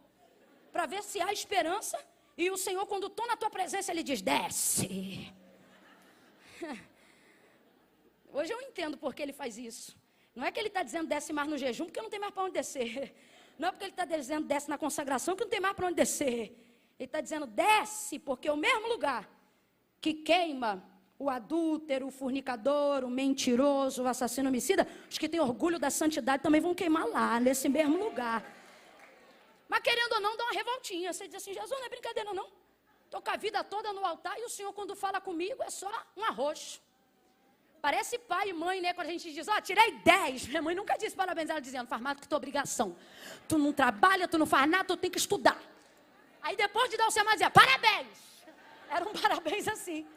Para ver se há esperança. E o Senhor, quando estou na tua presença, Ele diz, desce. Hoje eu entendo por que Ele faz isso. Não é que Ele está dizendo desce mais no jejum, porque não tem mais para onde descer. Não é porque Ele está dizendo desce na consagração, que não tem mais para onde descer. Ele está dizendo desce, porque o mesmo lugar que queima o adúltero, o fornicador, o mentiroso, o assassino, o homicida, os que têm orgulho da santidade também vão queimar lá, nesse mesmo lugar. Mas querendo ou não, dá uma revoltinha. Você diz assim, Jesus, não é brincadeira não. Estou com a vida toda no altar e o Senhor quando fala comigo é só um arroz. Parece pai e mãe, né? Quando a gente diz, tirei 10. Minha mãe nunca disse parabéns, ela dizendo, faz mais do que tua obrigação. Tu não trabalha, tu não faz nada, tu tem que estudar. Aí depois de dar o sermão, dizia, parabéns. Era um parabéns assim.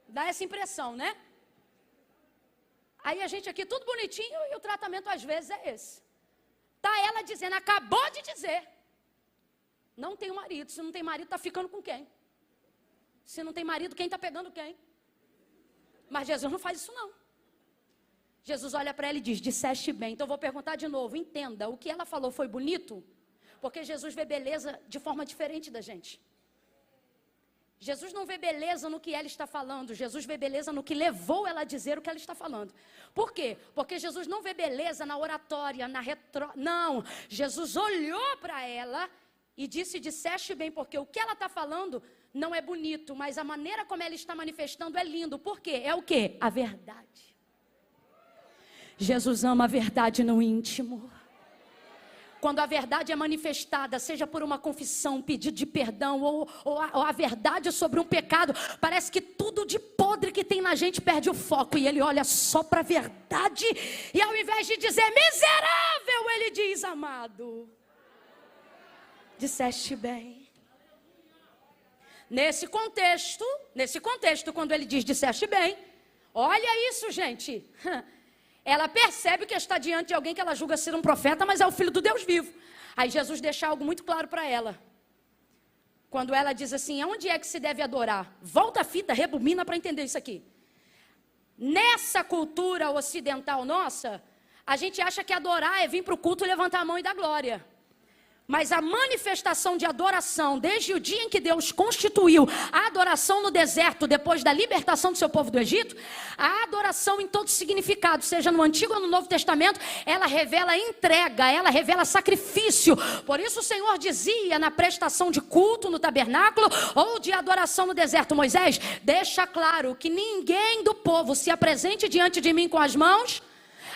Dá essa impressão, né? Aí a gente aqui tudo bonitinho e o tratamento às vezes é esse. Tá ela dizendo, acabou de dizer. Não tem marido, se não tem marido, tá ficando com quem? Se não tem marido, quem tá pegando quem? Mas Jesus não faz isso não. Jesus olha para ela e diz, disseste bem. Então eu vou perguntar de novo, entenda, o que ela falou foi bonito? Porque Jesus vê beleza de forma diferente da gente. Jesus não vê beleza no que ela está falando, Jesus vê beleza no que levou ela a dizer o que ela está falando. Por quê? Porque Jesus não vê beleza na oratória, Não, Jesus olhou para ela e disse, disseste bem, porque o que ela está falando não é bonito, mas a maneira como ela está manifestando é lindo. Por quê? É o quê? A verdade. Jesus ama a verdade no íntimo. Quando a verdade é manifestada, seja por uma confissão, pedido de perdão, ou a verdade sobre um pecado, parece que tudo de podre que tem na gente perde o foco, e ele olha só para a verdade, e ao invés de dizer miserável, ele diz amado. Disseste bem. Nesse contexto, quando ele diz disseste bem, olha isso, gente. Ela percebe que está diante de alguém que ela julga ser um profeta, mas é o filho do Deus vivo. Aí Jesus deixa algo muito claro para ela. Quando ela diz assim, aonde é que se deve adorar? Volta a fita, rebobina para entender isso aqui. Nessa cultura ocidental nossa, a gente acha que adorar é vir para o culto, levantar a mão e dar glória. Mas a manifestação de adoração, desde o dia em que Deus constituiu a adoração no deserto, depois da libertação do seu povo do Egito, a adoração em todo significado, seja no Antigo ou no Novo Testamento, ela revela entrega, ela revela sacrifício. Por isso o Senhor dizia na prestação de culto no tabernáculo ou de adoração no deserto, Moisés, deixa claro que ninguém do povo se apresente diante de mim com as mãos.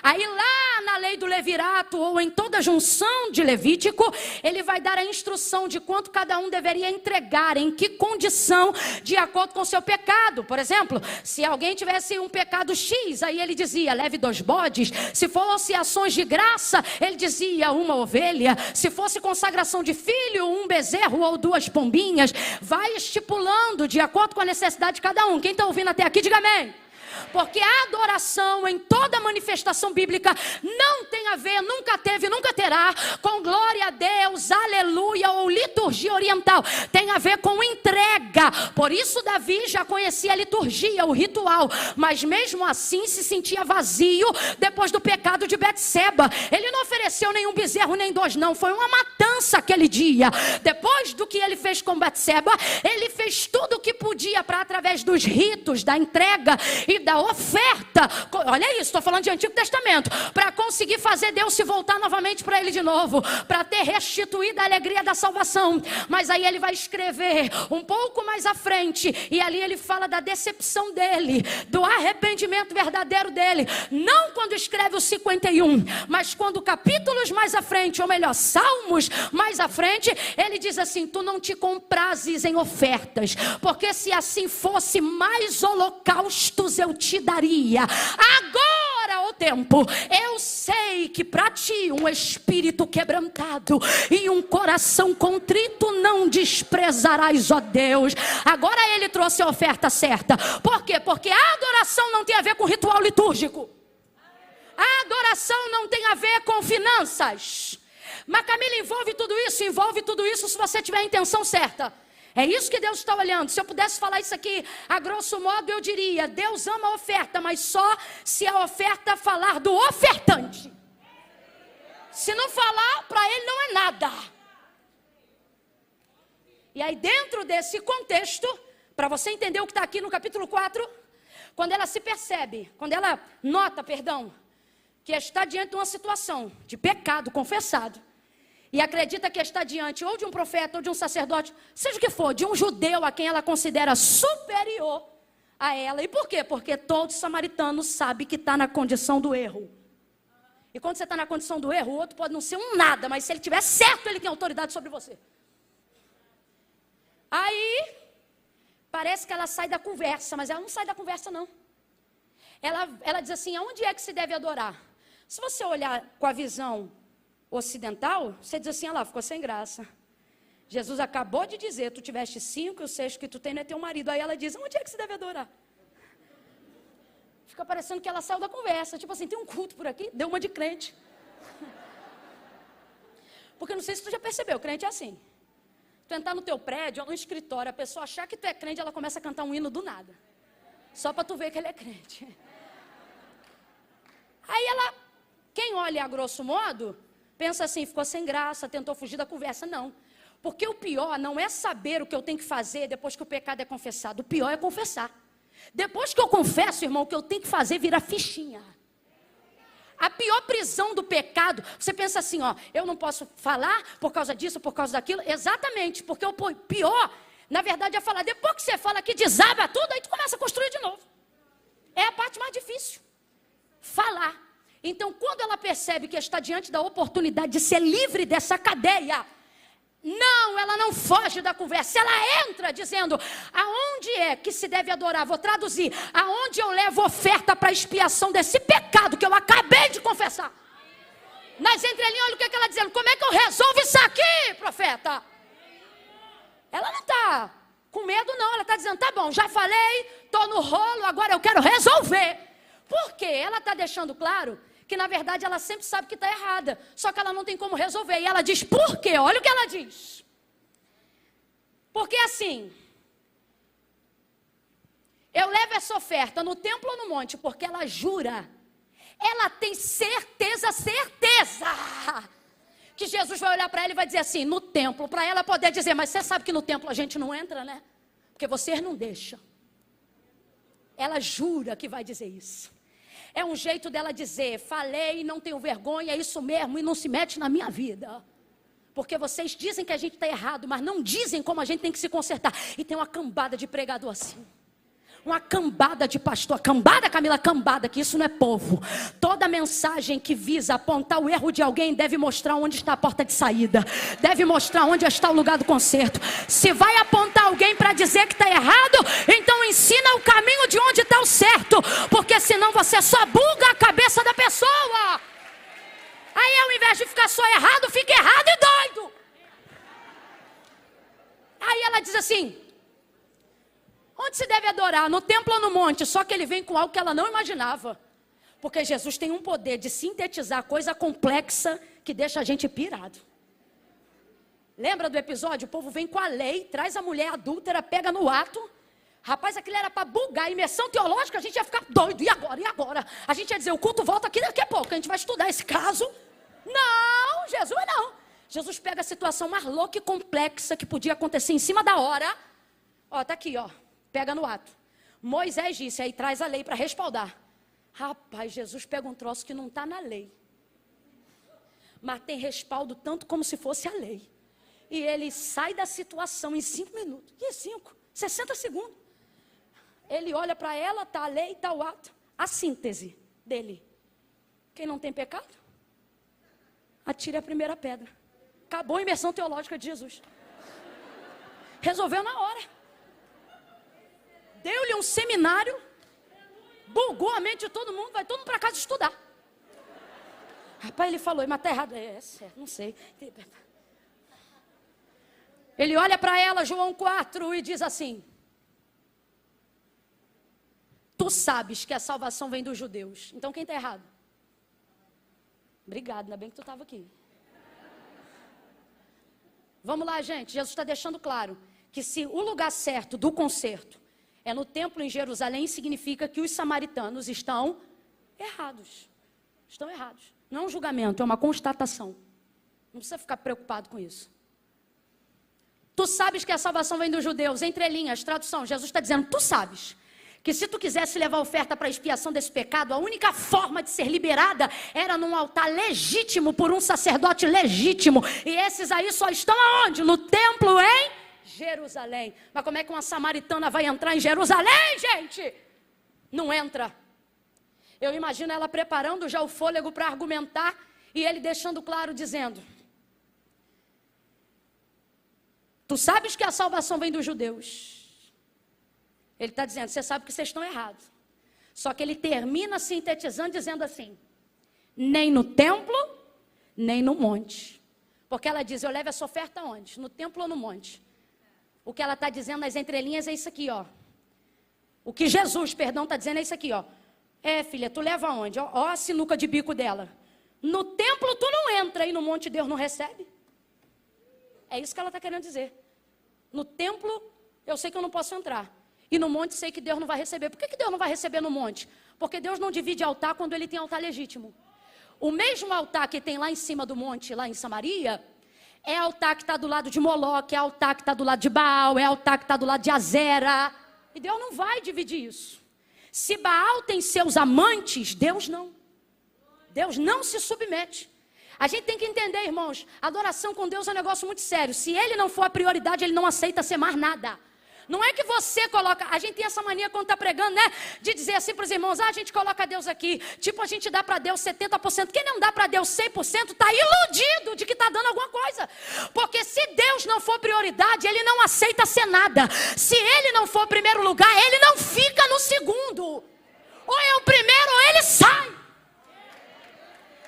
Aí lá na lei do levirato ou em toda a junção de Levítico, ele vai dar a instrução de quanto cada um deveria entregar, em que condição, de acordo com o seu pecado. Por exemplo, se alguém tivesse um pecado X, aí ele dizia, leve 2 bodes. Se fosse ações de graça, ele dizia, 1 ovelha. Se fosse consagração de filho, 1 bezerro ou 2 pombinhas. Vai estipulando de acordo com a necessidade de cada um. Quem está ouvindo até aqui, diga amém. Porque a adoração em toda manifestação bíblica não tem a ver, nunca teve, nunca terá com glória a Deus, aleluia ou liturgia oriental. Tem a ver com entrega. Por isso Davi já conhecia a liturgia, o ritual, mas mesmo assim se sentia vazio depois do pecado de Betseba. Ele não ofereceu nenhum bezerro nem 2 não, foi uma matança aquele dia. Depois do que ele fez com Betseba, ele fez tudo o que podia para através dos ritos, da entrega e da oferta, olha isso, estou falando de Antigo Testamento, para conseguir fazer Deus se voltar novamente para ele de novo, para ter restituído a alegria da salvação. Mas aí ele vai escrever um pouco mais à frente, e ali ele fala da decepção dele, do arrependimento verdadeiro dele, não quando escreve o 51, mas quando capítulos mais à frente, ou melhor, salmos mais à frente, ele diz assim, tu não te comprases em ofertas, porque se assim fosse, mais holocaustos eu te daria. Agora, ó tempo, eu sei que para ti um espírito quebrantado e um coração contrito não desprezarás, ó Deus. Agora ele trouxe a oferta certa. Por quê? Porque a adoração não tem a ver com ritual litúrgico. A adoração não tem a ver com finanças. Mas Camila, envolve tudo isso se você tiver a intenção certa. É isso que Deus está olhando. Se eu pudesse falar isso aqui, a grosso modo eu diria, Deus ama a oferta, mas só se a oferta falar do ofertante. Se não falar, para ele não é nada. E aí dentro desse contexto, para você entender o que está aqui no capítulo 4, quando ela se percebe, quando ela nota, que está diante de uma situação de pecado confessado, e acredita que está diante ou de um profeta ou de um sacerdote, seja o que for, de um judeu a quem ela considera superior a ela. E por quê? Porque todo samaritano sabe que está na condição do erro. E quando você está na condição do erro, o outro pode não ser um nada, mas se ele tiver certo, ele tem autoridade sobre você. Aí, parece que ela sai da conversa, mas ela não sai da conversa, não. Ela diz assim, aonde é que se deve adorar? Se você olhar com a visão ocidental, você diz assim, ficou sem graça. Jesus acabou de dizer, tu tiveste 5 e o 6 que tu tem não é teu marido. Aí ela diz, onde é que se deve adorar? Fica parecendo que ela saiu da conversa. Tipo assim, tem um culto por aqui, deu uma de crente. Porque não sei se tu já percebeu, crente é assim. Tu entrar no teu prédio ou no escritório, a pessoa achar que tu é crente, ela começa a cantar um hino do nada. Só para tu ver que ele é crente. Aí quem olha a grosso modo, pensa assim, ficou sem graça, tentou fugir da conversa. Não. Porque o pior não é saber o que eu tenho que fazer depois que o pecado é confessado. O pior é confessar. Depois que eu confesso, irmão, o que eu tenho que fazer vira fichinha. A pior prisão do pecado, você pensa assim, eu não posso falar por causa disso, por causa daquilo. Exatamente, porque o pior, na verdade, é falar. Depois que você fala que desaba tudo, aí tu começa a construir de novo. É a parte mais difícil. Falar. Então, quando ela percebe que está diante da oportunidade de ser livre dessa cadeia, não, ela não foge da conversa, ela entra dizendo, aonde é que se deve adorar? Vou traduzir, aonde eu levo oferta para expiação desse pecado que eu acabei de confessar. Nas entrelinhas, olha o que ela está dizendo, como é que eu resolvo isso aqui, profeta? Ela não está com medo não, ela está dizendo, tá bom, já falei, estou no rolo, agora eu quero resolver. Por quê? Ela está deixando claro que na verdade ela sempre sabe que está errada, só que ela não tem como resolver, e ela diz, por quê? Olha o que ela diz, porque assim, eu levo essa oferta no templo ou no monte, porque ela jura, ela tem certeza, que Jesus vai olhar para ela e vai dizer assim, no templo, para ela poder dizer, mas você sabe que no templo a gente não entra, né? Porque vocês não deixam. Ela jura que vai dizer isso. É um jeito dela dizer, falei, não tenho vergonha, é isso mesmo, e não se mete na minha vida. Porque vocês dizem que a gente está errado, mas não dizem como a gente tem que se consertar. E tem uma cambada de pregador assim. Uma cambada de pastor. Cambada, Camila, cambada, que isso não é povo. Toda mensagem que visa apontar o erro de alguém deve mostrar onde está a porta de saída. Deve mostrar onde está o lugar do conserto. Se vai apontar alguém para dizer que está errado, então ensina o caminho de onde está o certo. Porque senão você só buga a cabeça da pessoa. Aí ao invés de ficar só errado, fica errado e doido. Aí ela diz assim, onde se deve adorar? No templo ou no monte? Só que ele vem com algo que ela não imaginava. Porque Jesus tem um poder de sintetizar coisa complexa que deixa a gente pirado. Lembra do episódio? O povo vem com a lei, traz a mulher adúltera, pega no ato. Rapaz, aquilo era para bugar. Imersão teológica, a gente ia ficar doido. E agora? E agora? A gente ia dizer, o culto volta aqui daqui a pouco. A gente vai estudar esse caso. Não, Jesus não. Jesus pega a situação mais louca e complexa que podia acontecer em cima da hora. Tá aqui, pega no ato. Moisés disse, aí traz a lei para respaldar. Rapaz, Jesus pega um troço que não está na lei, mas tem respaldo tanto como se fosse a lei. E ele sai da situação em 5 minutos. Que 60 segundos. Ele olha para ela, está a lei, está o ato. A síntese dele. Quem não tem pecado, atire a primeira pedra. Acabou a imersão teológica de Jesus. Resolveu na hora. Deu-lhe um seminário, bugou a mente de todo mundo, vai todo mundo para casa estudar. Rapaz, ele falou, mas está errado. Certo, não sei. Ele olha para ela, João 4, e diz assim, tu sabes que a salvação vem dos judeus. Então quem está errado? Obrigado, ainda bem que tu estava aqui. Vamos lá, gente, Jesus está deixando claro que se o lugar certo do concerto é no templo em Jerusalém, significa que os samaritanos estão errados. Estão errados. Não é um julgamento, é uma constatação. Não precisa ficar preocupado com isso. Tu sabes que a salvação vem dos judeus, entre linhas, tradução, Jesus está dizendo, tu sabes que se tu quisesse levar oferta para a expiação desse pecado, a única forma de ser liberada era num altar legítimo, por um sacerdote legítimo. E esses aí só estão aonde? No templo em Jerusalém. Mas como é que uma samaritana vai entrar em Jerusalém, gente? Não entra. Eu imagino ela preparando já o fôlego para argumentar e ele deixando claro, dizendo, tu sabes que a salvação vem dos judeus. Ele está dizendo, você sabe que vocês estão errados. Só que ele termina sintetizando, dizendo assim, nem no templo, nem no monte. Porque ela diz, eu levo essa oferta onde? No templo ou no monte? O que ela está dizendo nas entrelinhas é isso aqui, ó. O que Jesus, perdão, está dizendo é isso aqui, ó. Filha, tu leva aonde? Ó a sinuca de bico dela. No templo tu não entra e no monte Deus não recebe. É isso que ela está querendo dizer. No templo eu sei que eu não posso entrar. E no monte sei que Deus não vai receber. Por que Deus não vai receber no monte? Porque Deus não divide altar quando ele tem altar legítimo. O mesmo altar que tem lá em cima do monte, lá em Samaria, é altar que está do lado de Moloque, é altar que está do lado de Baal, é altar que está do lado de Azera. E Deus não vai dividir isso. Se Baal tem seus amantes, Deus não. Deus não se submete. A gente tem que entender, irmãos, adoração com Deus é um negócio muito sério. Se ele não for a prioridade, ele não aceita ser mais nada. Não é que você coloca, a gente tem essa mania quando está pregando, né? De dizer assim para os irmãos, a gente coloca Deus aqui. Tipo, a gente dá para Deus 70%. Quem não dá para Deus 100% está iludido de que está dando alguma coisa. Porque se Deus não for prioridade, ele não aceita ser nada. Se ele não for primeiro lugar, ele não fica no segundo. Ou é o primeiro ou ele sai.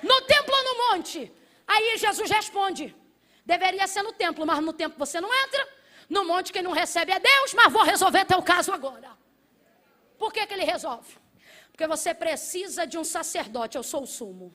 No templo ou no monte? Aí Jesus responde, deveria ser no templo, mas no templo você não entra. No monte quem não recebe é Deus, mas vou resolver teu caso agora. Por que ele resolve? Porque você precisa de um sacerdote, eu sou o sumo.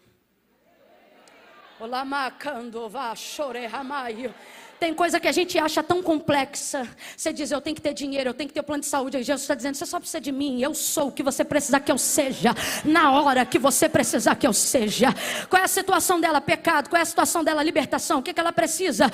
Olá, macando, vá, chore, ramaio. Tem coisa que a gente acha tão complexa. Você diz, eu tenho que ter dinheiro, eu tenho que ter plano de saúde. Aí Jesus está dizendo, você só precisa de mim. Eu sou o que você precisar que eu seja. Na hora que você precisar que eu seja. Qual é a situação dela? Pecado. Qual é a situação dela? Libertação. O que ela precisa?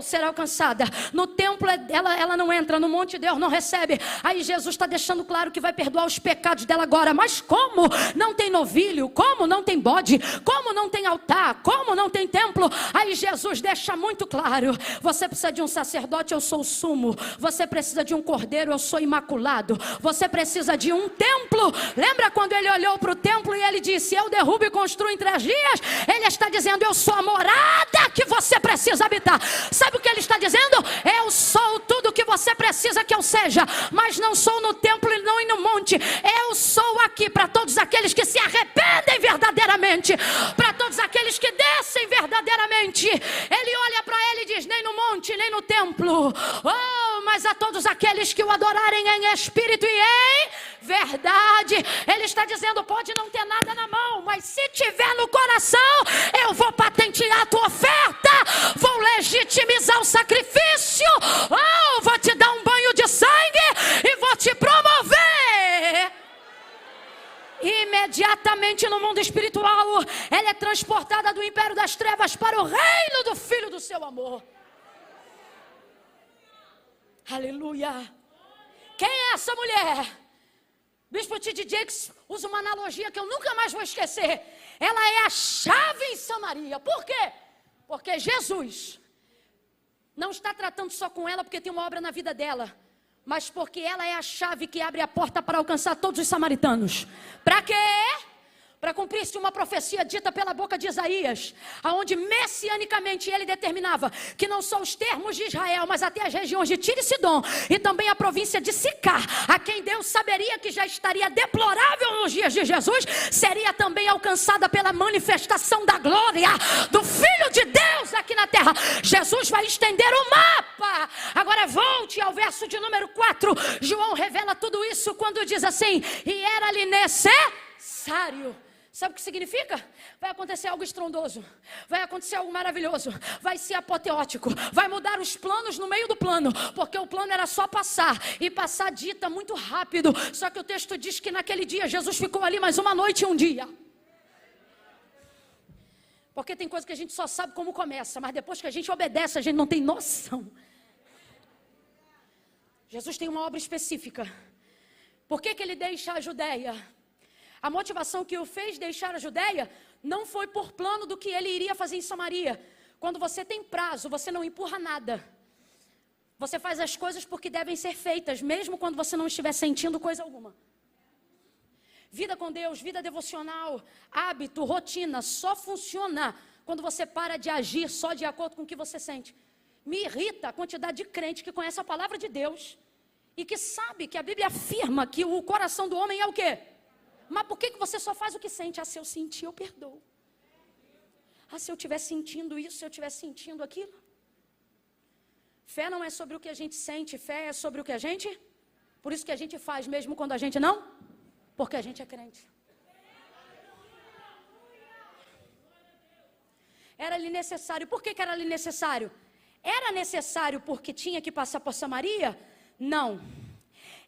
Ser alcançada. No templo ela não entra. No monte Deus não recebe. Aí Jesus está deixando claro que vai perdoar os pecados dela agora. Mas como não tem novilho? Como não tem bode? Como não tem altar? Como não tem templo? Aí Jesus deixa muito claro. Você precisa de um sacerdote, eu sou o sumo. Você precisa de um cordeiro, eu sou imaculado. Você precisa de um templo. Lembra quando ele olhou para o templo e ele disse, eu derrubo e construo em 3 dias? Ele está dizendo, eu sou a morada que você precisa habitar. Sabe o que ele está dizendo? Eu sou tudo que você precisa que eu seja. Mas não sou no templo e não no monte. Eu sou aqui para todos aqueles que se arrependem verdadeiramente. Para todos aqueles que descem verdadeiramente. Ele olha para ele e diz, nem no monte, nem no templo. Mas a todos aqueles que o adorarem em espírito e em verdade. Ele está dizendo, pode não ter nada na mão, mas se tiver no coração, eu vou patentear a tua oferta, vou legitimizar o sacrifício, vou te dar um banho de sangue e vou te promover. Imediatamente no mundo espiritual, ela é transportada do império das trevas para o reino do Filho do seu amor. Aleluia. Quem é essa mulher? Bispo T.D. Jakes usa uma analogia que eu nunca mais vou esquecer. Ela é a chave em Samaria. Por quê? Porque Jesus não está tratando só com ela porque tem uma obra na vida dela, mas porque ela é a chave que abre a porta para alcançar todos os samaritanos. Para quê? Para cumprir-se uma profecia dita pela boca de Isaías, aonde messianicamente ele determinava que não só os termos de Israel, mas até as regiões de Tiro e Sidom, e também a província de Sicar, a quem Deus saberia que já estaria deplorável nos dias de Jesus, seria também alcançada pela manifestação da glória do Filho de Deus aqui na terra. Jesus vai estender o mapa. Agora volte ao verso de número 4. João revela tudo isso quando diz assim, e era-lhe necessário. Sabe o que significa? Vai acontecer algo estrondoso, vai acontecer algo maravilhoso, vai ser apoteótico, vai mudar os planos no meio do plano, porque o plano era só passar, e passar dita muito rápido, só que o texto diz que naquele dia Jesus ficou ali mais uma noite e um dia. Porque tem coisa que a gente só sabe como começa, mas depois que a gente obedece, a gente não tem noção. Jesus tem uma obra específica. Por que ele deixa a Judeia? A motivação que o fez deixar a Judeia não foi por plano do que ele iria fazer em Samaria. Quando você tem prazo, você não empurra nada. Você faz as coisas porque devem ser feitas, mesmo quando você não estiver sentindo coisa alguma. Vida com Deus, vida devocional, hábito, rotina, só funciona quando você para de agir só de acordo com o que você sente. Me irrita a quantidade de crente que conhece a palavra de Deus e que sabe que a Bíblia afirma que o coração do homem é o quê? Mas por que você só faz o que sente? Se eu sentir, eu perdoo. Se eu estiver sentindo isso, se eu estiver sentindo aquilo. Fé não é sobre o que a gente sente, fé é sobre o que a gente... Por isso que a gente faz mesmo quando a gente não, porque a gente é crente. Era-lhe necessário. Por que era lhe necessário? Era necessário porque tinha que passar por Samaria? Não.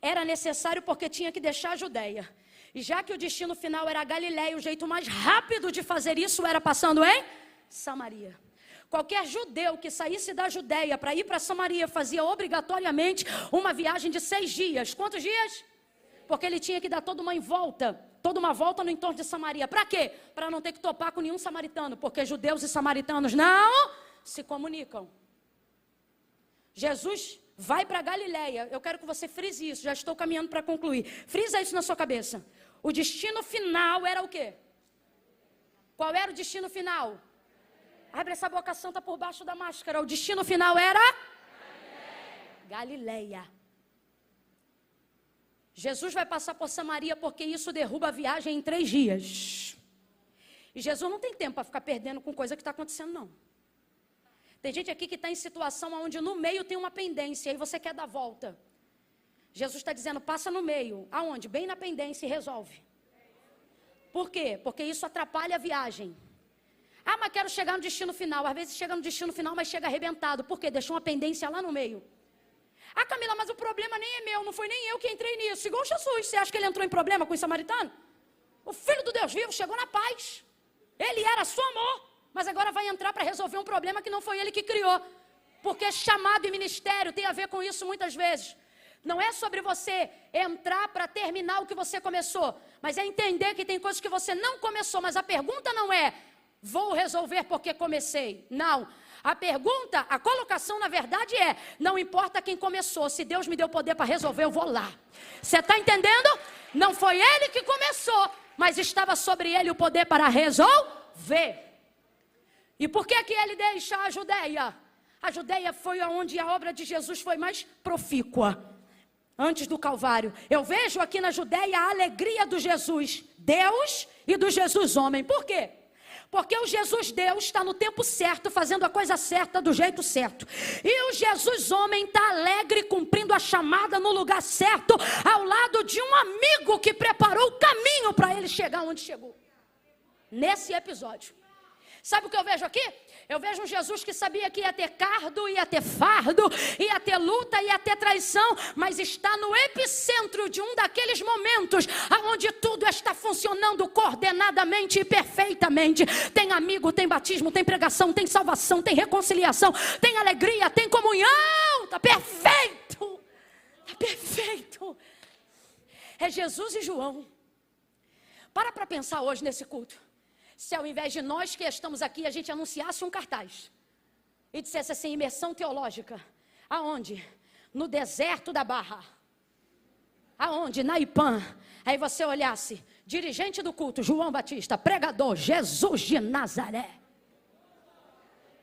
Era necessário porque tinha que deixar a Judeia. E já que o destino final era a Galileia, o jeito mais rápido de fazer isso era passando em Samaria. Qualquer judeu que saísse da Judeia para ir para Samaria fazia obrigatoriamente uma viagem de 6 dias. Quantos dias? Porque ele tinha que dar toda uma volta no entorno de Samaria. Para quê? Para não ter que topar com nenhum samaritano, porque judeus e samaritanos não se comunicam. Jesus vai para Galileia. Eu quero que você frise isso, já estou caminhando para concluir. Frisa isso na sua cabeça. O destino final era o quê? Qual era o destino final? Abre essa boca santa por baixo da máscara. O destino final era? Galileia. Jesus vai passar por Samaria porque isso derruba a viagem em 3 dias. E Jesus não tem tempo para ficar perdendo com coisa que está acontecendo, não. Tem gente aqui que está em situação onde no meio tem uma pendência e você quer dar volta. Jesus está dizendo, passa no meio. Aonde? Bem na pendência e resolve. Por quê? Porque isso atrapalha a viagem. Mas quero chegar no destino final. Às vezes chega no destino final, mas chega arrebentado. Por quê? Deixou uma pendência lá no meio. Camila, mas o problema nem é meu. Não foi nem eu que entrei nisso. Igual Jesus. Você acha que ele entrou em problema com o samaritano? O Filho do Deus vivo chegou na paz. Ele era só amor. Mas agora vai entrar para resolver um problema que não foi ele que criou. Porque chamado e ministério tem a ver com isso muitas vezes. Não é sobre você entrar para terminar o que você começou. Mas é entender que tem coisas que você não começou. Mas a pergunta não é... vou resolver porque comecei. Não. A pergunta, a colocação na verdade é, não importa quem começou, se Deus me deu poder para resolver, eu vou lá. Você está entendendo? Não foi ele que começou, mas estava sobre ele o poder para resolver. E por que ele deixa a Judeia? A Judeia foi onde a obra de Jesus foi mais profícua. Antes do Calvário. Eu vejo aqui na Judeia a alegria do Jesus Deus e do Jesus homem. Por quê? Porque o Jesus Deus está no tempo certo, fazendo a coisa certa do jeito certo. E o Jesus homem está alegre, cumprindo a chamada no lugar certo, ao lado de um amigo que preparou o caminho para ele chegar onde chegou. Nesse episódio. Sabe o que eu vejo aqui? Eu vejo um Jesus que sabia que ia ter cardo, ia ter fardo, ia ter luta, ia ter traição, mas está no epicentro de um daqueles momentos onde tudo está funcionando coordenadamente e perfeitamente. Tem amigo, tem batismo, tem pregação, tem salvação, tem reconciliação, tem alegria, tem comunhão. Está perfeito. Está perfeito. É Jesus e João. Para pensar hoje nesse culto. Se ao invés de nós que estamos aqui, a gente anunciasse um cartaz e dissesse assim, imersão teológica. Aonde? No deserto da Barra. Aonde? Na Ipã. Aí você olhasse, dirigente do culto, João Batista, pregador, Jesus de Nazaré.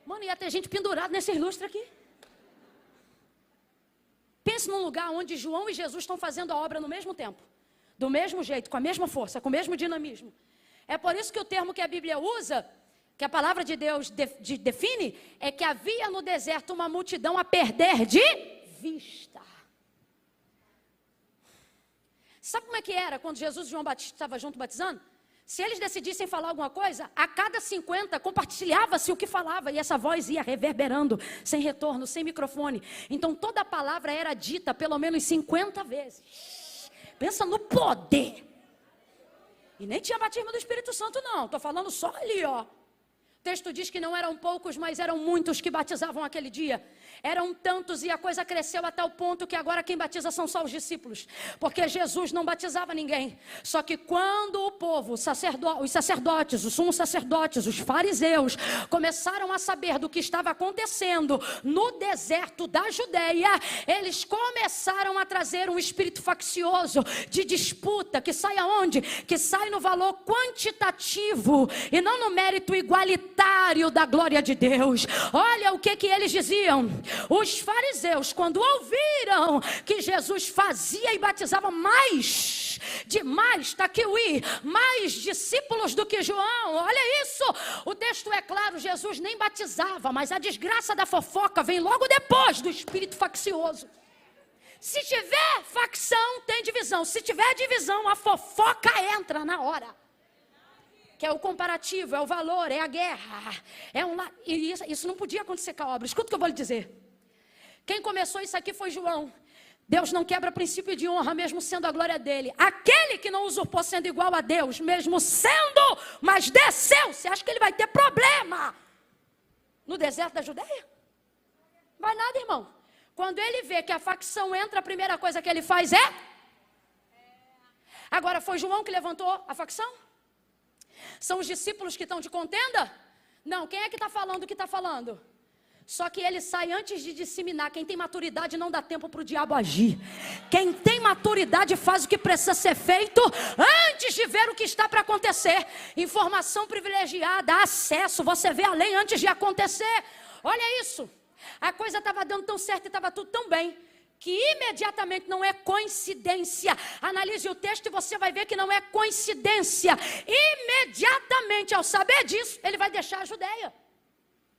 Mano, ia ter gente pendurada nesse ilustre aqui. Pense num lugar onde João e Jesus estão fazendo a obra no mesmo tempo. Do mesmo jeito, com a mesma força, com o mesmo dinamismo. É por isso que o termo que a Bíblia usa, que a palavra de Deus define, é que havia no deserto uma multidão a perder de vista. Sabe como é que era quando Jesus e João Batista estavam juntos batizando? Se eles decidissem falar alguma coisa, a cada 50 compartilhava-se o que falava e essa voz ia reverberando, sem retorno, sem microfone. Então toda a palavra era dita pelo menos 50 vezes. Pensa no poder. E nem tinha batismo do Espírito Santo não, estou falando só ali, ó. O texto diz que não eram poucos, mas eram muitos que batizavam aquele dia. Eram tantos e a coisa cresceu até o ponto que agora quem batiza são só os discípulos. Porque Jesus não batizava ninguém. Só que quando o povo, os sacerdotes, os sumos sacerdotes, os fariseus, começaram a saber do que estava acontecendo no deserto da Judeia, eles começaram a trazer um espírito faccioso de disputa, que sai aonde? Que sai no valor quantitativo e não no mérito igualitário autoritário da glória de Deus. Olha o que eles diziam. Os fariseus, quando ouviram que Jesus fazia e batizava mais discípulos do que João, olha isso, o texto é claro, Jesus nem batizava, mas a desgraça da fofoca vem logo depois do espírito faccioso. Se tiver facção, tem divisão. Se tiver divisão, a fofoca entra na hora. Que é o comparativo, é o valor, é a guerra. E isso não podia acontecer com a obra. Escuta o que eu vou lhe dizer. Quem começou isso aqui foi João. Deus não quebra princípio de honra, mesmo sendo a glória dele. Aquele que não usurpou sendo igual a Deus, mesmo sendo, mas desceu. Você acha que ele vai ter problema no deserto da Judeia? Vai nada, irmão. Quando ele vê que a facção entra, a primeira coisa que ele faz é... Agora, foi João que levantou a facção? São os discípulos que estão de contenda? Não, quem é que está falando o que está falando? Só que ele sai antes de disseminar. Quem tem maturidade não dá tempo para o diabo agir. Quem tem maturidade faz o que precisa ser feito antes de ver o que está para acontecer. Informação privilegiada, acesso, você vê a lei antes de acontecer. Olha isso. A coisa estava dando tão certo e estava tudo tão bem, que imediatamente, não é coincidência. Analise o texto e você vai ver que não é coincidência. Imediatamente, ao saber disso, ele vai deixar a Judeia.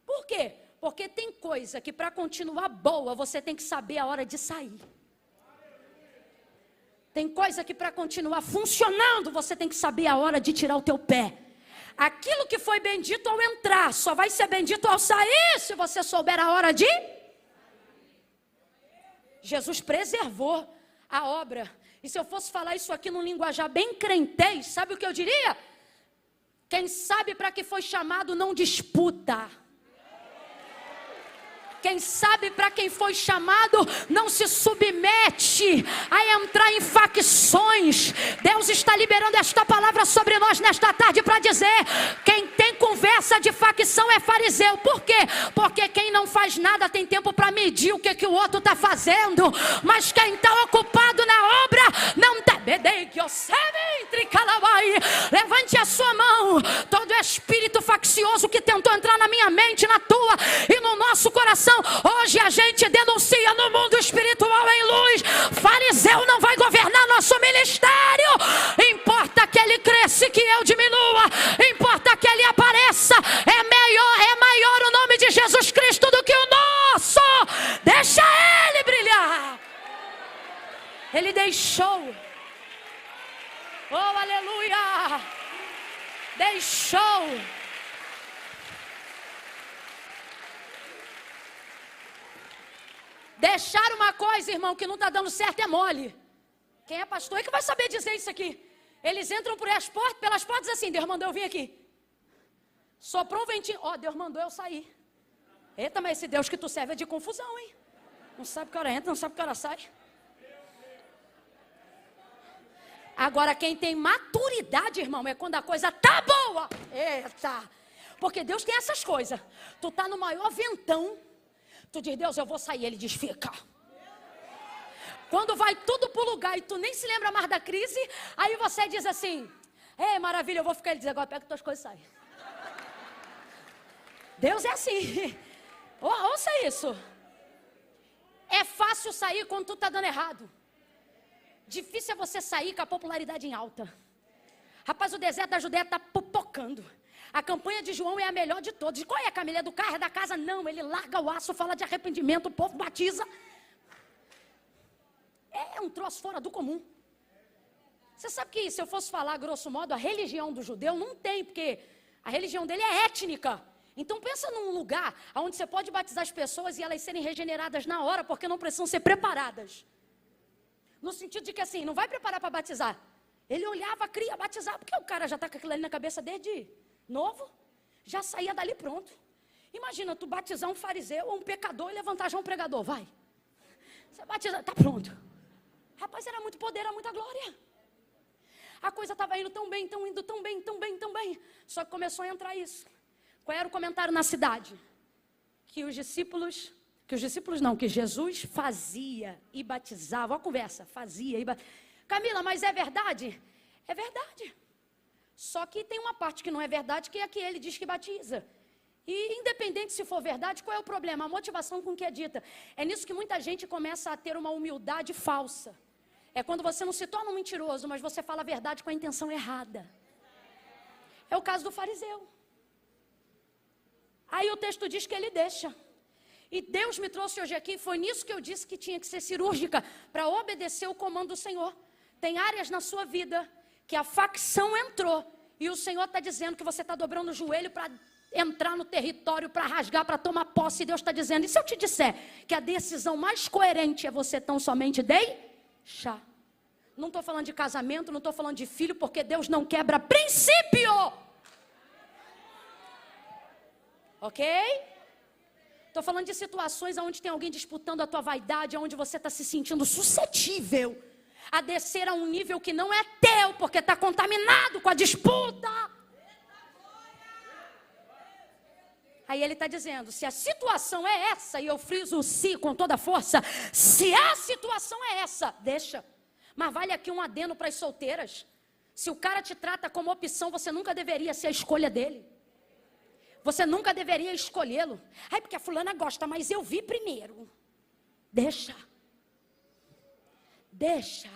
Por quê? Porque tem coisa que para continuar boa, você tem que saber a hora de sair. Tem coisa que para continuar funcionando, você tem que saber a hora de tirar o teu pé. Aquilo que foi bendito ao entrar, só vai ser bendito ao sair, se você souber a hora de... Jesus preservou a obra. E se eu fosse falar isso aqui num linguajar bem crentez, sabe o que eu diria? Quem sabe para que foi chamado não disputa. Quem sabe para quem foi chamado não se submete a entrar em facções. Deus está liberando esta palavra sobre nós nesta tarde para dizer: quem tem conversa de facção é fariseu. Por quê? Porque quem não faz nada tem tempo para medir o que o outro está fazendo. Mas quem está ocupado na obra não tem. Levante a sua mão. Todo espírito faccioso que tentou entrar na minha mente, na tua e no nosso coração, hoje a gente denuncia no mundo espiritual em luz. Fariseu não vai governar nosso ministério. Importa que ele cresça e que eu diminua. Importa que ele apareça. É maior o nome de Jesus Cristo do que o nosso. Deixa ele brilhar. Ele deixou. Oh, aleluia. Deixou. Deixar uma coisa, irmão, que não está dando certo é mole. Quem é pastor é que vai saber dizer isso aqui. Eles entram pelas portas assim: Deus mandou eu vir aqui. Soprou um ventinho. Ó, Deus mandou eu sair. Eita, mas esse Deus que tu serve é de confusão, hein? Não sabe que hora entra, não sabe que hora sai. Agora, quem tem maturidade, irmão, é quando a coisa tá boa. Eita! Porque Deus tem essas coisas. Tu tá no maior ventão. Tu diz: Deus, eu vou sair. Ele diz: fica. Quando vai tudo pro lugar e tu nem se lembra mais da crise, aí você diz assim: é maravilha, eu vou ficar. Ele diz: agora pega tuas coisas e sai. Deus é assim. Ouça isso. É fácil sair quando tu tá dando errado. Difícil é você sair com a popularidade em alta. Rapaz, o deserto da Judeia está pipocando. A campanha de João é a melhor de todas. Qual é, Camila? É do carro, é da casa? Não, ele larga o aço, fala de arrependimento, o povo batiza. É um troço fora do comum. Você sabe que, se eu fosse falar grosso modo, a religião do judeu não tem, porque a religião dele é étnica. Então pensa num lugar onde você pode batizar as pessoas e elas serem regeneradas na hora, porque não precisam ser preparadas. No sentido de que assim, não vai preparar para batizar. Ele olhava, queria batizar, porque o cara já está com aquilo ali na cabeça desde novo, já saía dali pronto. Imagina tu batizar um fariseu ou um pecador e levantar já um pregador, vai. Você batiza, tá pronto. Rapaz, era muito poder, era muita glória. A coisa estava indo tão bem, indo tão bem, tão bem, tão bem. Só que começou a entrar isso. Qual era o comentário na cidade? Que Jesus fazia e batizava. Olha a conversa, fazia e batizava. Camila, mas é verdade? É verdade. Só que tem uma parte que não é verdade, que é a que ele diz que batiza. E independente se for verdade, qual é o problema? A motivação com que é dita. É nisso que muita gente começa a ter uma humildade falsa. É quando você não se torna um mentiroso, mas você fala a verdade com a intenção errada. É o caso do fariseu. Aí o texto diz que ele deixa. E Deus me trouxe hoje aqui, foi nisso que eu disse que tinha que ser cirúrgica, para obedecer o comando do Senhor. Tem áreas na sua vida que a facção entrou, e o Senhor está dizendo que você está dobrando o joelho para entrar no território, para rasgar, para tomar posse, e Deus está dizendo, e se eu te disser que a decisão mais coerente é você tão somente deixar? Não estou falando de casamento, não estou falando de filho, porque Deus não quebra princípio. Ok? Estou falando de situações onde tem alguém disputando a tua vaidade, onde você está se sentindo suscetível a descer a um nível que não é teu, porque está contaminado com a disputa. Aí ele está dizendo, se a situação é essa, e eu friso o si com toda a força, se a situação é essa, deixa. Mas vale aqui um adendo para as solteiras. Se o cara te trata como opção, você nunca deveria ser a escolha dele. Você nunca deveria escolhê-lo. Ai, porque a fulana gosta, mas eu vi primeiro. Deixa. Deixa.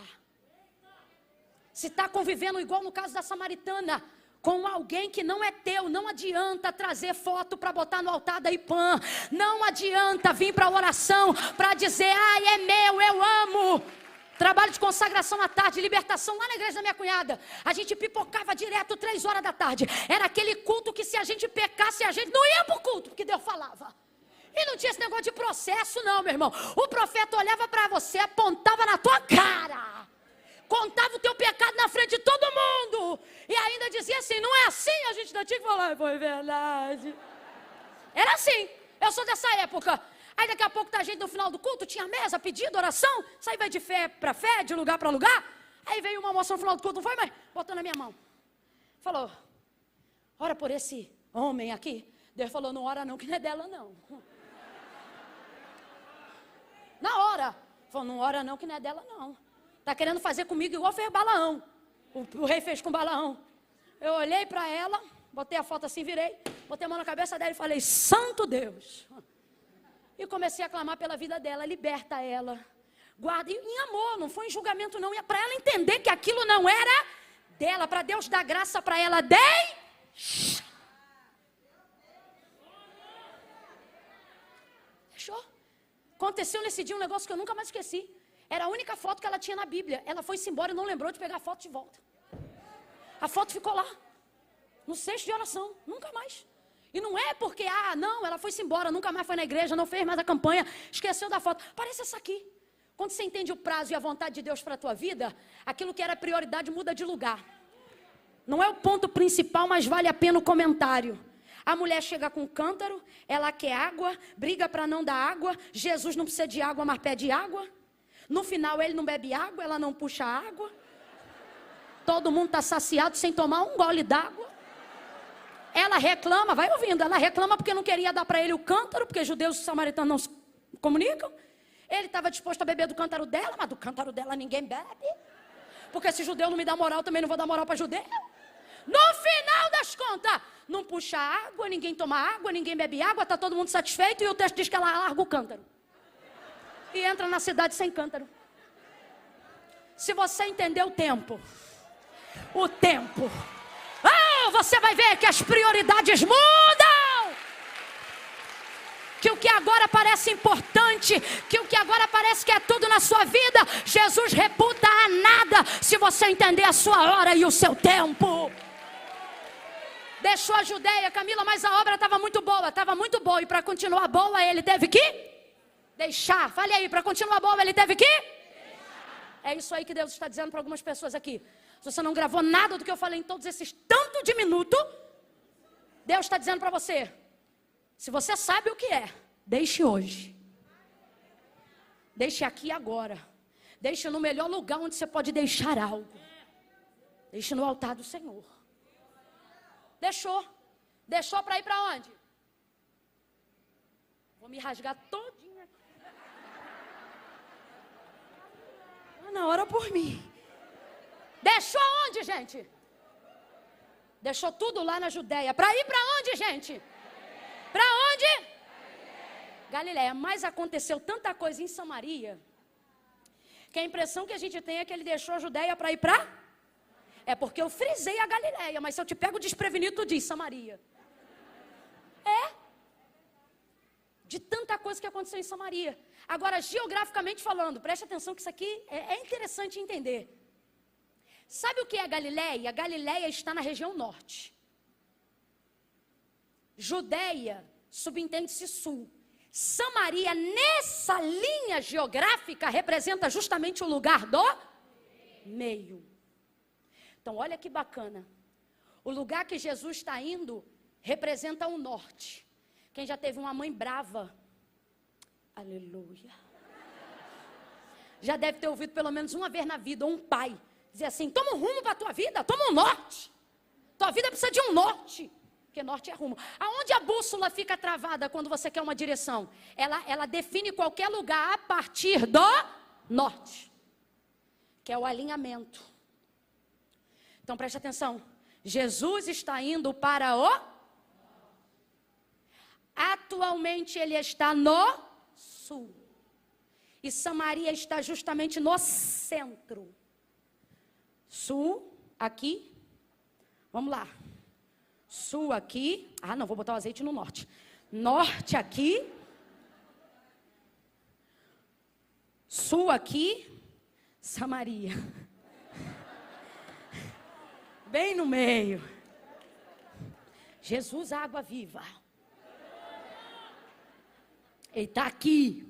Se está convivendo igual no caso da samaritana, com alguém que não é teu, não adianta trazer foto para botar no altar da IPAM. Não adianta vir para a oração para dizer, ai, é meu, eu amo. Trabalho de consagração à tarde, libertação lá na igreja da minha cunhada. A gente pipocava direto 3 horas da tarde. Era aquele culto que se a gente pecasse, a gente não ia para o culto, porque Deus falava. E não tinha esse negócio de processo não, meu irmão. O profeta olhava para você, apontava na tua cara. Contava o teu pecado na frente de todo mundo. E ainda dizia assim, não é assim? A gente ainda tinha que falar, foi verdade. Era assim. Eu sou dessa época. Aí daqui a pouco tá a gente no final do culto, tinha mesa, pedido, oração. Isso aí vai de fé para fé, de lugar para lugar. Aí veio uma moça no final do culto, não foi, mãe? Botou na minha mão. Falou, ora por esse homem aqui. Deus falou, não ora não, que não é dela não. Na hora. Falou, não ora não, que não é dela não. Tá querendo fazer comigo igual fez Balaão. O rei fez com Balaão. Eu olhei para ela, botei a foto assim, virei, botei a mão na cabeça dela e falei, santo Deus. E comecei a clamar pela vida dela, liberta ela, guarda, em amor, não foi em julgamento não, para ela entender que aquilo não era dela, para Deus dar graça para ela, Deixou? Aconteceu nesse dia um negócio que eu nunca mais esqueci, era a única foto que ela tinha na Bíblia, ela foi-se embora e não lembrou de pegar a foto de volta, a foto ficou lá, no cesto de oração, nunca mais. E não é porque, não, ela foi-se embora, nunca mais foi na igreja, não fez mais a campanha, esqueceu da foto. Parece essa aqui. Quando você entende o prazo e a vontade de Deus para a tua vida, aquilo que era prioridade muda de lugar. Não é o ponto principal, mas vale a pena o comentário. A mulher chega com um cântaro, ela quer água, briga para não dar água, Jesus não precisa de água, mas pede água. No final ele não bebe água, ela não puxa água. Todo mundo está saciado sem tomar um gole d'água. Ela reclama, vai ouvindo, ela reclama porque não queria dar para ele o cântaro, porque judeus e samaritanos não se comunicam. Ele estava disposto a beber do cântaro dela, mas do cântaro dela ninguém bebe. Porque se judeu não me dá moral, também não vou dar moral para judeu. No final das contas, não puxa água, ninguém toma água, ninguém bebe água, está todo mundo satisfeito e o texto diz que ela larga o cântaro. E entra na cidade sem cântaro. Se você entender o tempo, você vai ver que as prioridades mudam. Que o que agora parece importante, que o que agora parece que é tudo na sua vida, Jesus reputa a nada, se você entender a sua hora e o seu tempo. Deixou a Judeia, Camila, mas a obra estava muito boa, e para continuar boa ele teve que deixar. Fale aí, para continuar boa ele teve que deixar. É isso aí que Deus está dizendo para algumas pessoas aqui. Se você não gravou nada do que eu falei em todos esses tanto de minuto, Deus está dizendo para você, se você sabe o que é, deixe hoje. Deixe aqui agora. Deixe no melhor lugar onde você pode deixar algo. Deixe no altar do Senhor. Deixou. Deixou para ir para onde? Vou me rasgar todinha aqui. Ana, ora por mim. Deixou onde, gente? Deixou tudo lá na Judéia. Para ir para onde, gente? Para onde? Galileia. Mas aconteceu tanta coisa em Samaria, que a impressão que a gente tem é que ele deixou a Judéia para ir para... É porque eu frisei a Galileia, mas se eu te pego desprevenido, tu diz Samaria. De tanta coisa que aconteceu em Samaria. Agora, geograficamente falando, preste atenção que isso aqui é interessante entender. Sabe o que é Galileia? Galileia está na região norte. Judéia, subentende-se sul. Samaria, nessa linha geográfica, representa justamente o lugar do meio. Então, olha que bacana. O lugar que Jesus está indo representa o norte. Quem já teve uma mãe brava? Aleluia. Já deve ter ouvido pelo menos uma vez na vida, ou um pai dizer assim: toma um rumo para a tua vida, toma um norte. Tua vida precisa de um norte. Porque norte é rumo. Aonde a bússola fica travada quando você quer uma direção? Ela define qualquer lugar a partir do norte, que é o alinhamento. Então preste atenção. Jesus está indo para o... Atualmente ele está no sul. E Samaria está justamente no centro. Sul, aqui. Vamos lá. Sul aqui. Ah, não, vou botar o azeite no norte. Norte aqui. Sul aqui. Samaria. Bem no meio. Jesus, água viva. Ele está aqui.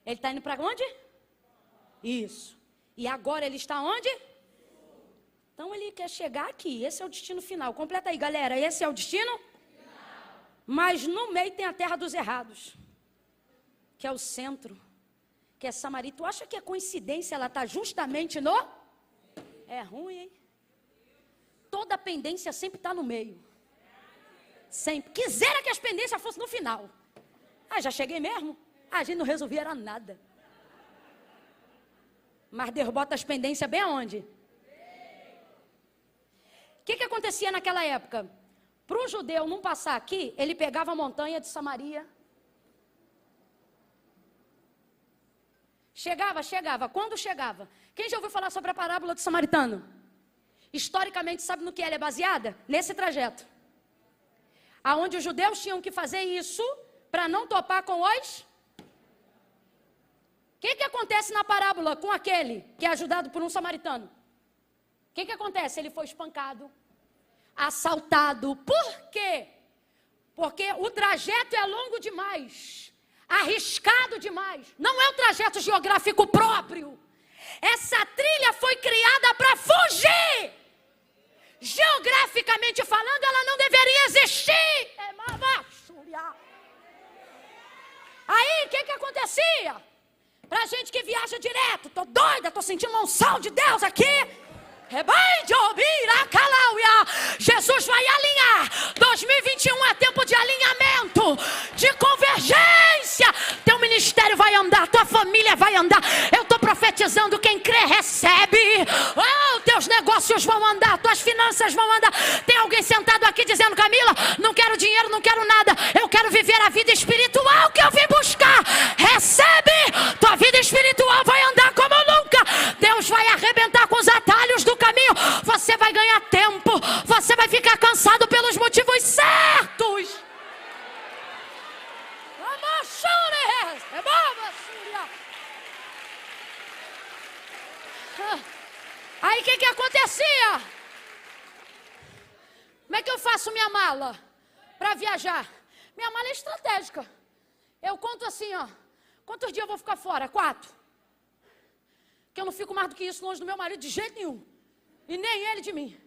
Ele está indo para onde? Isso. E agora ele está onde? Então ele quer chegar aqui. Esse é o destino final. Completa aí, galera. Esse é o destino final. Mas no meio tem a terra dos errados, que é o centro, que é Samaria. Tu acha que é coincidência ela está justamente no... É ruim, hein? Toda pendência sempre está no meio. Sempre. Quisera que as pendências fossem no final. Ah, já cheguei mesmo? Ah, a gente não resolvia era nada. Mas Deus bota as pendências bem aonde? O que acontecia naquela época? Para o judeu não passar aqui, ele pegava a montanha de Samaria. Chegava. Quando chegava? Quem já ouviu falar sobre a parábola do samaritano? Historicamente, sabe no que ela é baseada? Nesse trajeto. Aonde os judeus tinham que fazer isso para não topar com os... O que acontece na parábola com aquele que é ajudado por um samaritano? O que acontece? Ele foi espancado, assaltado. Por quê? Porque o trajeto é longo demais, arriscado demais. Não é um trajeto geográfico próprio. Essa trilha foi criada para fugir. Geograficamente falando, ela não deveria existir. Aí, o que acontecia? Pra gente que viaja direto, tô doida, tô sentindo uma unção de Deus aqui. Jesus vai alinhar. 2021 é tempo de alinhamento, de convergência. Teu ministério vai andar, tua família vai andar. Eu estou profetizando, quem crê recebe. Oh, teus negócios vão andar, tuas finanças vão andar. Tem alguém sentado aqui dizendo: Camila, não quero dinheiro, não quero nada, eu quero viver a vida espiritual que eu vim buscar. Recebe, tua vida espiritual vai andar como nunca. Deus vai arrebentar com os atalhos do caminho. Você vai ganhar tempo, você vai ficar cansado pelos motivos certos. Aí o que acontecia? Como é que eu faço minha mala para viajar? Minha mala é estratégica. Eu conto assim, ó. Quantos dias eu vou ficar fora? 4. Que eu não fico mais do que isso longe do meu marido de jeito nenhum. E nem ele de mim.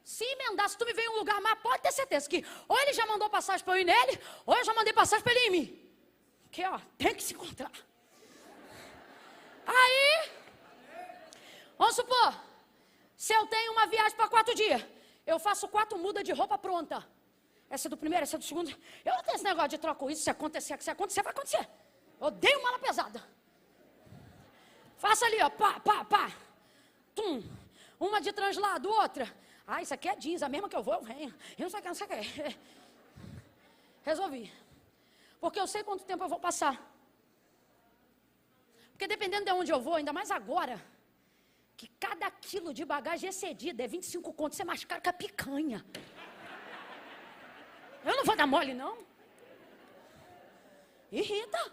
Se emendar, se tu me veio em um lugar mais, pode ter certeza que ou ele já mandou passagem para eu ir nele, ou eu já mandei passagem para ele ir em mim. Que ó, tem que se encontrar. Aí, vamos supor, se eu tenho uma viagem para 4 dias, eu faço 4 mudas de roupa pronta. Essa é do primeiro, essa é do segundo. Eu não tenho esse negócio de troco isso, se acontecer, vai acontecer. Eu odeio mala pesada. Faça ali, ó, pá. Tum. Uma de translado, outra. Ah, isso aqui é jeans, a mesma que eu vou, eu venho. Eu não sei o que. Resolvi. Porque eu sei quanto tempo eu vou passar. Porque dependendo de onde eu vou, ainda mais agora, que cada quilo de bagagem excedida é 25 contos, isso é mais caro que a picanha. Eu não vou dar mole, não. Irrita.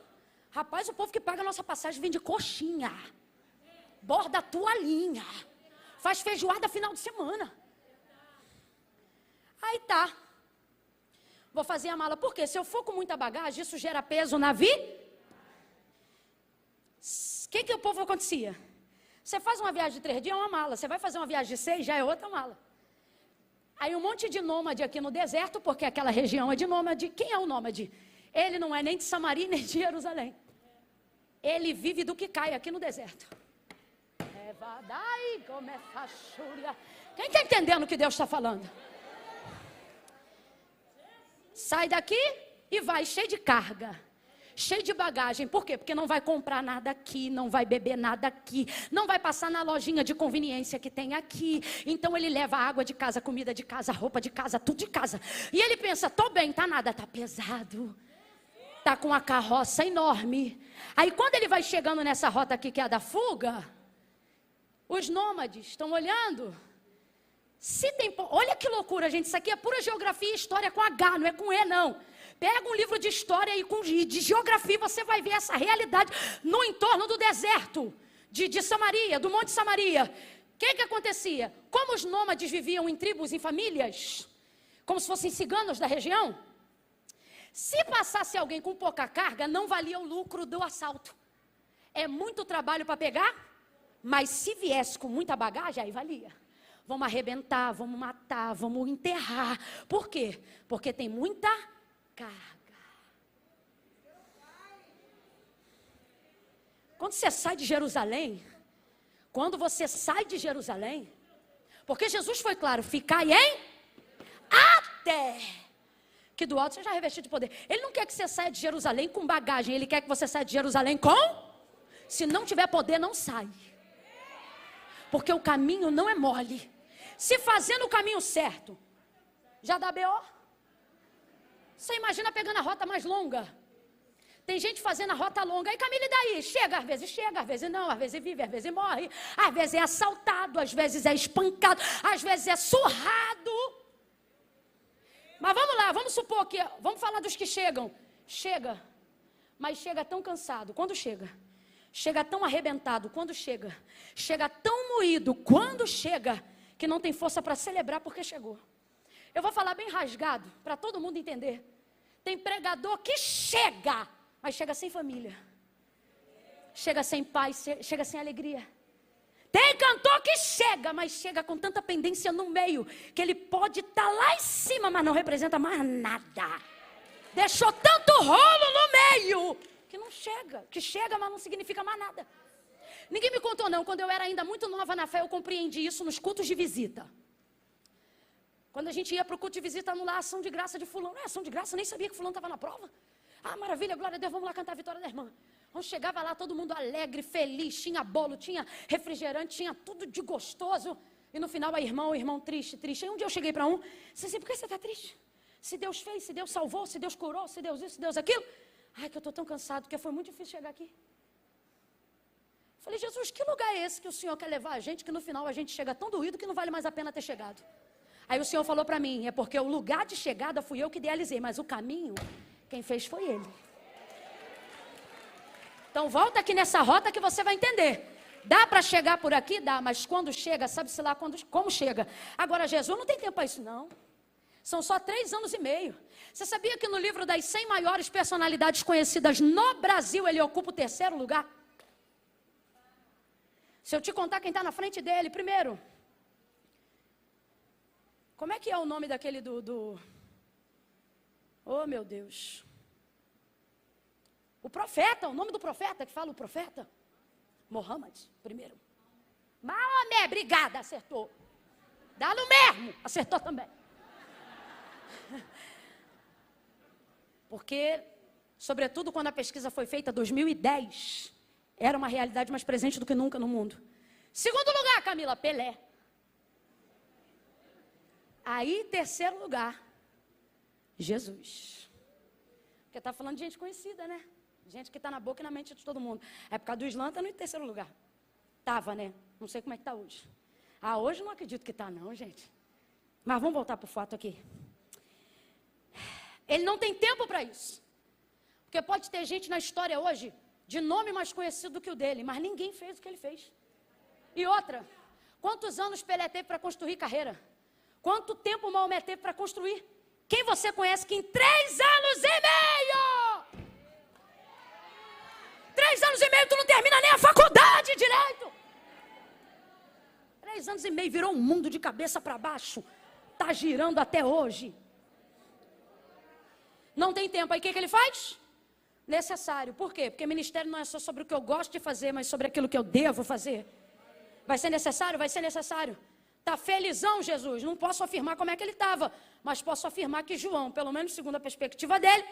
Rapaz, o povo que paga a nossa passagem vende coxinha, borda toalhinha, faz feijoada final de semana. Aí tá. Vou fazer a mala. Por quê? Se eu for com muita bagagem, isso gera peso na vida. O que o povo acontecia? Você faz uma viagem de 3 dias, é uma mala. Você vai fazer uma viagem de 6, já é outra mala. Aí um monte de nômade aqui no deserto, porque aquela região é de nômade. Quem é o nômade? Ele não é nem de Samaria, nem de Jerusalém. Ele vive do que cai aqui no deserto. Quem está entendendo o que Deus está falando? Sai daqui e vai cheio de carga, cheio de bagagem. Por quê? Porque não vai comprar nada aqui, não vai beber nada aqui, não vai passar na lojinha de conveniência que tem aqui. Então ele leva água de casa, comida de casa, roupa de casa, tudo de casa. E ele pensa, tô bem, tá nada, tá pesado. Tá com a carroça enorme. Aí quando ele vai chegando nessa rota aqui que é a da fuga, os nômades estão olhando. Se tem, olha que loucura, gente, isso aqui é pura geografia e história com H, não é com E, não. Pega um livro de história e de geografia, você vai ver essa realidade no entorno do deserto, de Samaria, do Monte Samaria. O que acontecia? Como os nômades viviam em tribos, em famílias, como se fossem ciganos da região, se passasse alguém com pouca carga, não valia o lucro do assalto. É muito trabalho para pegar, mas se viesse com muita bagagem, aí valia. Vamos arrebentar, vamos matar, vamos enterrar. Por quê? Porque tem muita carga. Quando você sai de Jerusalém, porque Jesus foi claro, ficai em até que do alto seja revestido de poder. Ele não quer que você saia de Jerusalém com bagagem, ele quer que você saia de Jerusalém com... Se não tiver poder, não sai. Porque o caminho não é mole. Se fazendo o caminho certo, já dá B.O. Você imagina pegando a rota mais longa. Tem gente fazendo a rota longa. Aí, Camila, e daí? Chega, às vezes não, às vezes vive, às vezes morre. Às vezes é assaltado, às vezes é espancado, às vezes é surrado. Mas vamos lá, vamos supor que... Vamos falar dos que chegam. Chega, mas chega tão cansado. Quando chega? Chega tão arrebentado. Quando chega? Chega tão moído. Quando chega... que não tem força para celebrar porque chegou. Eu vou falar bem rasgado, para todo mundo entender. Tem pregador que chega, mas chega sem família. Chega sem paz, chega sem alegria. Tem cantor que chega, mas chega com tanta pendência no meio, que ele pode estar lá em cima, mas não representa mais nada. Deixou tanto rolo no meio, que não chega. Que chega, mas não significa mais nada. Ninguém me contou não, quando eu era ainda muito nova na fé, eu compreendi isso nos cultos de visita. Quando a gente ia para o culto de visita anular a ação de graça de fulano, ação de graça, nem sabia que fulano estava na prova. Ah, maravilha, glória a Deus, vamos lá cantar a vitória da irmã. Quando chegava lá, todo mundo alegre, feliz, tinha bolo, tinha refrigerante, tinha tudo de gostoso. E no final a irmã, o irmão triste. Aí um dia eu cheguei para um, disse, por que você está triste? Se Deus fez, se Deus salvou, se Deus curou, se Deus isso, se Deus aquilo. Ai, que eu estou tão cansado, porque foi muito difícil chegar aqui. Falei, Jesus, que lugar é esse que o Senhor quer levar a gente, que no final a gente chega tão doído que não vale mais a pena ter chegado. Aí o Senhor falou para mim, é porque o lugar de chegada fui eu que idealizei, mas o caminho, quem fez foi Ele. Então volta aqui nessa rota que você vai entender. Dá para chegar por aqui? Dá, mas quando chega, sabe-se lá como chega. Agora Jesus não tem tempo para isso não. São só 3 anos e meio. Você sabia que no livro das 100 maiores personalidades conhecidas no Brasil, ele ocupa o 3º lugar? Se eu te contar quem está na frente dele, primeiro, como é que é o nome daquele Oh, meu Deus. O profeta, o nome do profeta, que fala o profeta? Mohammed, primeiro. Maomé, obrigada, acertou. Dá no mesmo, acertou também. Porque, sobretudo quando a pesquisa foi feita em 2010... era uma realidade mais presente do que nunca no mundo. Segundo lugar, Camila, Pelé. Aí, terceiro lugar, Jesus. Porque está falando de gente conhecida, né? Gente que está na boca e na mente de todo mundo. A época do Islã está no terceiro lugar. Estava, né? Não sei como é que está hoje. Hoje não acredito que está não, gente. Mas vamos voltar para o fato aqui. Ele não tem tempo para isso. Porque pode ter gente na história hoje de nome mais conhecido do que o dele, mas ninguém fez o que ele fez. E outra, quantos anos Pelé teve para construir carreira? Quanto tempo Maomé teve para construir? Quem você conhece que em 3 anos e meio... 3 anos e meio tu não termina nem a faculdade direito. 3 anos e meio virou um mundo de cabeça para baixo. Está girando até hoje. Não tem tempo. Aí o que ele faz? Necessário. Por quê? Porque ministério não é só sobre o que eu gosto de fazer, mas sobre aquilo que eu devo fazer. Vai ser necessário? Vai ser necessário. Está felizão, Jesus? Não posso afirmar como é que ele estava, mas posso afirmar que João, pelo menos segundo a perspectiva dele,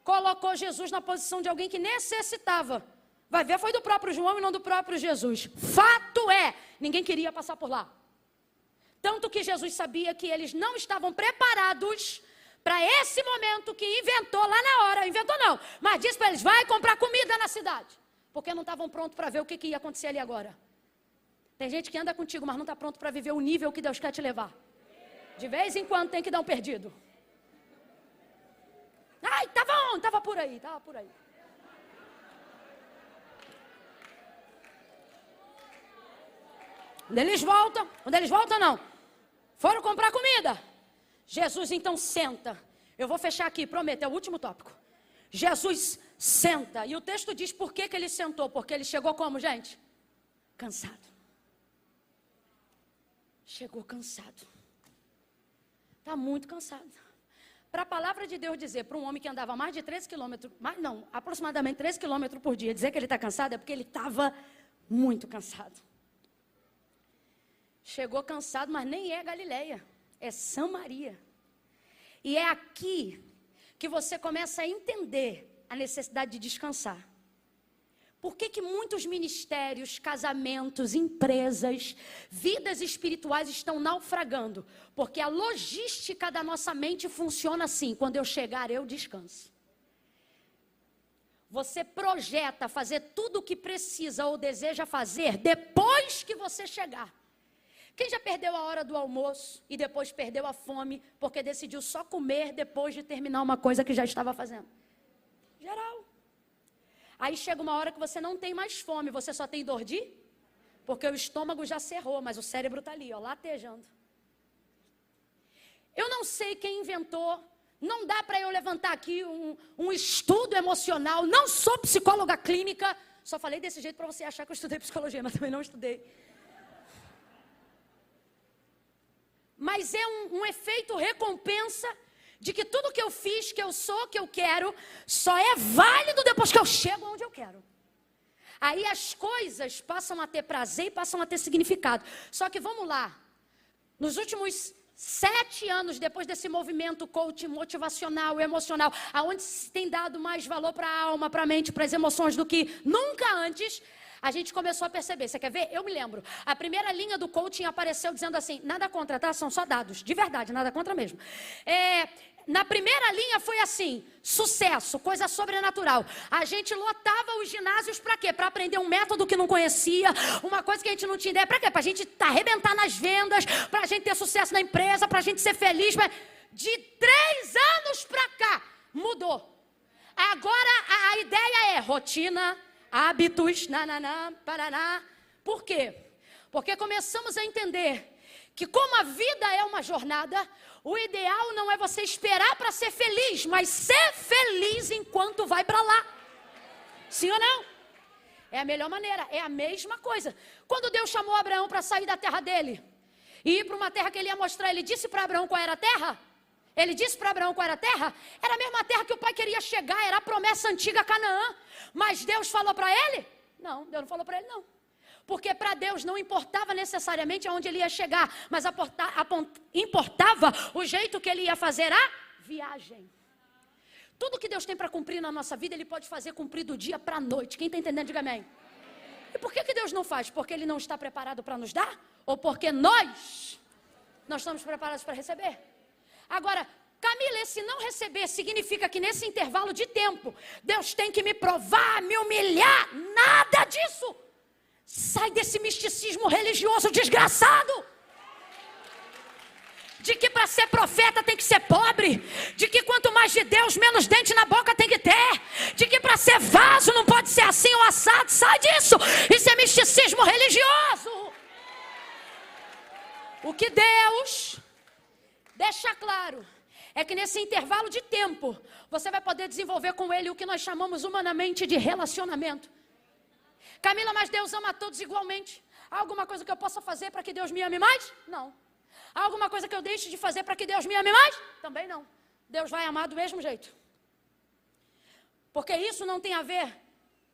colocou Jesus na posição de alguém que necessitava. Vai ver, foi do próprio João e não do próprio Jesus. Fato é, ninguém queria passar por lá. Tanto que Jesus sabia que eles não estavam preparados para esse momento que inventou lá na hora. Inventou não, mas disse para eles, vai comprar comida na cidade. Porque não estavam prontos para ver o que ia acontecer ali agora. Tem gente que anda contigo, mas não está pronto para viver o nível que Deus quer te levar. De vez em quando tem que dar um perdido. Ai, estava onde? Estava por aí, estava por aí. Quando eles voltam não. Foram comprar comida. Jesus então senta. Eu vou fechar aqui, prometo, é o último tópico. Jesus senta. E o texto diz por que ele sentou. Porque ele chegou como, gente? Cansado. Chegou cansado. Está muito cansado. Para a palavra de Deus dizer para um homem que andava mais de 13 quilômetros, aproximadamente 13 quilômetros por dia, dizer que ele está cansado é porque ele estava muito cansado. Chegou cansado, mas nem é Galileia, é Samaria. E é aqui que você começa a entender a necessidade de descansar. Por que muitos ministérios, casamentos, empresas, vidas espirituais estão naufragando? Porque a logística da nossa mente funciona assim, quando eu chegar eu descanso. Você projeta fazer tudo o que precisa ou deseja fazer depois que você chegar. Quem já perdeu a hora do almoço e depois perdeu a fome porque decidiu só comer depois de terminar uma coisa que já estava fazendo? Geral. Aí chega uma hora que você não tem mais fome, você só tem dor de... Porque o estômago já cerrou, mas o cérebro está ali, ó, latejando. Eu não sei quem inventou, não dá para eu levantar aqui um estudo emocional, não sou psicóloga clínica, só falei desse jeito para você achar que eu estudei psicologia, mas também não estudei. Mas é um efeito recompensa de que tudo que eu fiz, que eu sou, que eu quero, só é válido depois que eu chego onde eu quero. Aí as coisas passam a ter prazer e passam a ter significado. Só que vamos lá, nos últimos 7 anos, depois desse movimento coaching motivacional e emocional, aonde se tem dado mais valor para a alma, para a mente, para as emoções do que nunca antes, a gente começou a perceber. Você quer ver? Eu me lembro. A primeira linha do coaching apareceu dizendo assim, nada contra, tá? São só dados. De verdade, nada contra mesmo. Na primeira linha foi assim, sucesso, coisa sobrenatural. A gente lotava os ginásios para quê? Para aprender um método que não conhecia, uma coisa que a gente não tinha ideia. Para quê? Para a gente arrebentar nas vendas, para a gente ter sucesso na empresa, para a gente ser feliz. De 3 anos para cá, mudou. Agora a ideia é rotina, hábitos, paraná. Por quê? Porque começamos a entender que como a vida é uma jornada, o ideal não é você esperar para ser feliz, mas ser feliz enquanto vai para lá. Sim ou não? É a melhor maneira, é a mesma coisa. Quando Deus chamou Abraão para sair da terra dele e ir para uma terra que ele ia mostrar, ele disse para Abraão qual era a terra? Ele disse para Abraão qual era a terra? Era a mesma terra que o pai queria chegar, era a promessa antiga Canaã. Mas Deus falou para ele? Não, Deus não falou para ele não. Porque para Deus não importava necessariamente aonde ele ia chegar, mas importava o jeito que ele ia fazer a viagem. Tudo que Deus tem para cumprir na nossa vida, Ele pode fazer cumprir do dia para a noite. Quem está entendendo, diga amém. E por que Deus não faz? Porque Ele não está preparado para nos dar? Ou porque nós não estamos preparados para receber? Agora, Camila, esse não receber significa que nesse intervalo de tempo, Deus tem que me provar, me humilhar. Nada disso. Sai desse misticismo religioso desgraçado. De que para ser profeta tem que ser pobre. De que quanto mais de Deus, menos dente na boca tem que ter. De que para ser vaso não pode ser assim ou assado. Sai disso. Isso é misticismo religioso. O que Deus deixa claro é que nesse intervalo de tempo, você vai poder desenvolver com Ele o que nós chamamos humanamente de relacionamento. Camila, mas Deus ama a todos igualmente. Há alguma coisa que eu possa fazer para que Deus me ame mais? Não. Há alguma coisa que eu deixe de fazer para que Deus me ame mais? Também não. Deus vai amar do mesmo jeito. Porque isso não tem a ver